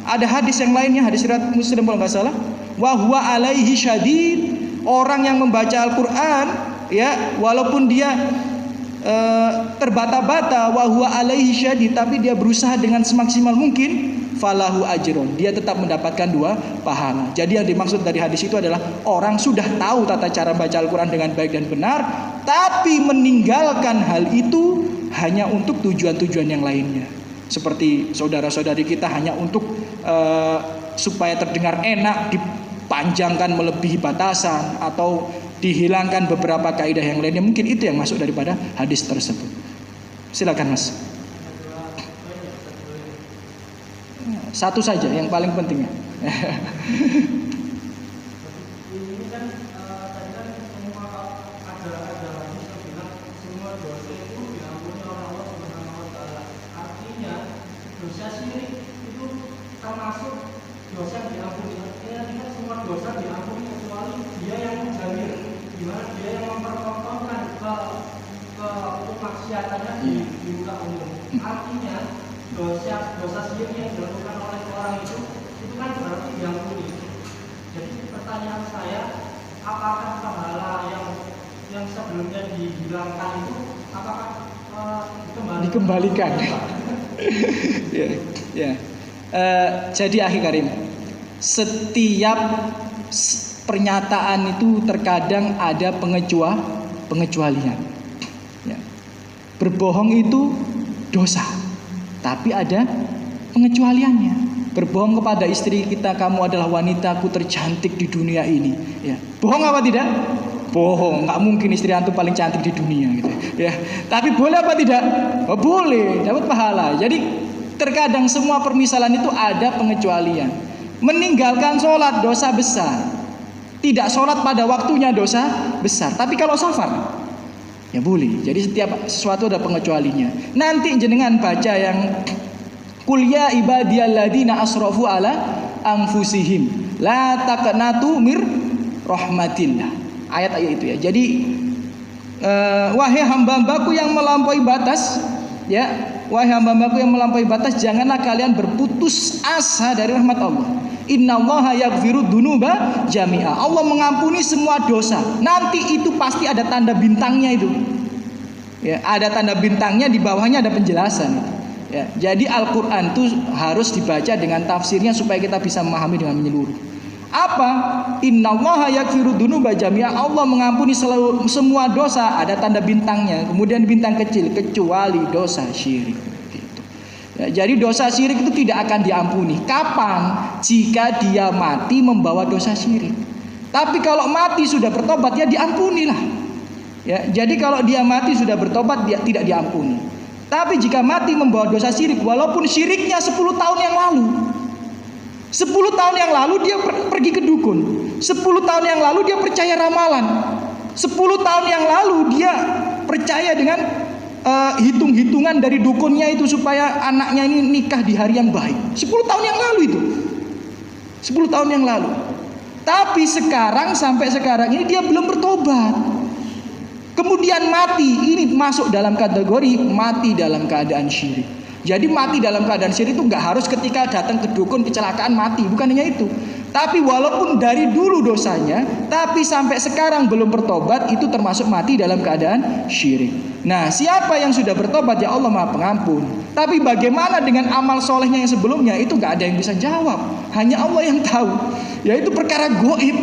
ada hadis yang lainnya, hadis riwayat Muslim kalau nggak salah, wa huwa alaihi syadid, orang yang membaca Al-Quran ya walaupun dia terbata-bata, wa huwa alaihi syadid, tapi dia berusaha dengan semaksimal mungkin, falahu ajron, dia tetap mendapatkan 2 pahala. Jadi yang dimaksud dari hadis itu adalah orang sudah tahu tata cara baca Al-Quran dengan baik dan benar, tapi meninggalkan hal itu hanya untuk tujuan-tujuan yang lainnya. Seperti saudara-saudari kita hanya untuk supaya terdengar enak di dipanjangkan melebihi batasan atau dihilangkan beberapa kaidah yang lainnya, mungkin itu yang masuk daripada hadis tersebut. Silakan Mas. Satu saja yang paling penting. Dosa syirik itu termasuk dosa yang diampuni. Artinya semua dosa diampuni kecuali dia yang menjamir, di mana dia yang mempertontonkan ke kemaksiatannya di muka umum. Artinya dosa syirik yang dilakukan oleh orang itu kan berarti diampuni. Jadi pertanyaan saya, apakah pahala yang sebelumnya dihilangkan itu apakah dikembalikan? Ya. Jadi akhi karim, setiap pernyataan itu terkadang ada pengecualian. Ya. Berbohong itu dosa, tapi ada pengecualiannya. Berbohong kepada istri kita, kamu adalah wanitaku tercantik di dunia ini. Ya. Bohong apa tidak? Bohong, nggak mungkin istri antum paling cantik di dunia gitu ya. Tapi boleh apa tidak? Oh, boleh, dapat pahala. Jadi terkadang semua permisalan itu ada pengecualian. Meninggalkan sholat dosa besar, tidak sholat pada waktunya dosa besar. Tapi kalau safar ya boleh. Jadi setiap sesuatu ada pengecualinya. Nanti jenengan baca yang Qul ya ibadiyalladzina asrafu ala anfusihim la taqnatu mir rahmatillah. Ayat-ayat itu ya. Jadi wahai hamba-hambaku yang melampaui batas, ya, wahai hamba-hambaku yang melampaui batas, janganlah kalian berputus asa dari rahmat Allah. Innallaha yaghfiru dzunuba jami'a. Allah mengampuni semua dosa. Nanti itu pasti ada tanda bintangnya itu. Ya, ada tanda bintangnya, di bawahnya ada penjelasan. Ya, jadi Al-Qur'an itu harus dibaca dengan tafsirnya supaya kita bisa memahami dengan menyeluruh. Apa? Innallaha yaghfiru dzunuba jami'a. Allah mengampuni semua dosa, ada tanda bintangnya. Kemudian bintang kecil, kecuali dosa syirik. Gitu. Ya, jadi dosa syirik itu tidak akan diampuni. Kapan? Jika dia mati membawa dosa syirik. Tapi kalau mati sudah bertobat, ya diampunilah. Ya, jadi kalau dia mati sudah bertobat, dia tidak diampuni. Tapi jika mati membawa dosa syirik, walaupun syiriknya 10 tahun yang lalu, 10 tahun yang lalu dia pergi ke dukun, 10 tahun yang lalu dia percaya ramalan, 10 tahun yang lalu dia percaya dengan hitung-hitungan dari dukunnya itu supaya anaknya ini nikah di hari yang baik. 10 tahun yang lalu itu, 10 tahun yang lalu. Tapi sekarang, sampai sekarang ini dia belum bertobat. Kemudian mati, ini masuk dalam kategori mati dalam keadaan syirik. Jadi mati dalam keadaan syirik itu nggak harus ketika datang ke dukun kecelakaan mati, bukan hanya itu. Tapi walaupun dari dulu dosanya, tapi sampai sekarang belum bertobat, itu termasuk mati dalam keadaan syirik. Nah, siapa yang sudah bertobat, ya Allah Maha Pengampun. Tapi bagaimana dengan amal solehnya yang sebelumnya, itu nggak ada yang bisa jawab. Hanya Allah yang tahu. Yaitu perkara goib.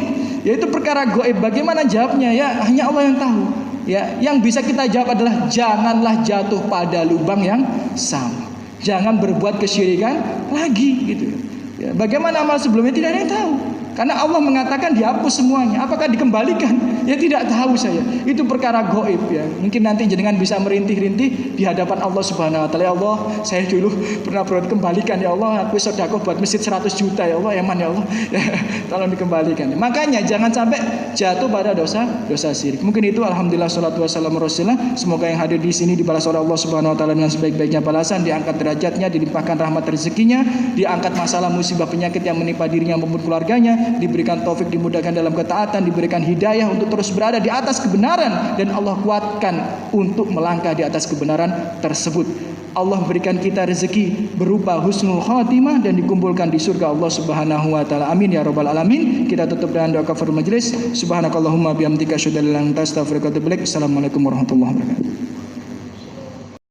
Yaitu perkara goib. Bagaimana jawabnya? Ya hanya Allah yang tahu. Ya, yang bisa kita jawab adalah janganlah jatuh pada lubang yang sama. Jangan berbuat kesyirikan lagi gitu. Ya, bagaimana amal sebelumnya tidak ada yang tahu. Karena Allah mengatakan dihapus semuanya. Apakah dikembalikan? Ya tidak tahu saya. Itu perkara goib ya. Mungkin nanti jenengan bisa merintih-rintih di hadapan Allah Subhanahu wa taala. Ya Allah, saya dulu pernah berbuat, kembalikan ya Allah. Aku sedekah buat masjid 100 juta ya Allah. Eman ya Allah. Ya, tolong dikembalikan. Makanya jangan sampai jatuh pada dosa syirik. Mungkin itu, alhamdulillah salatu wassalamu rasulillah. Semoga yang hadir di sini dibalas oleh Allah Subhanahu wa taala dengan sebaik-baiknya balasan, diangkat derajatnya, dilimpahkan rahmat rezekinya, diangkat masalah musibah penyakit yang menimpa dirinya maupun keluarganya, diberikan taufik, dimudahkan dalam ketaatan, diberikan hidayah untuk terus berada di atas kebenaran, dan Allah kuatkan untuk melangkah di atas kebenaran tersebut. Allah berikan kita rezeki berupa husnul khatimah dan dikumpulkan di surga Allah Subhanahu wa taala. Amin ya rabbal alamin. Kita tutup dengan doa kafaratul majelis. Subhanakallahumma bihamdika asyhadu an la ilaha illa anta astaghfiruka wa atubu ilaik. Assalamualaikum warahmatullahi wabarakatuh.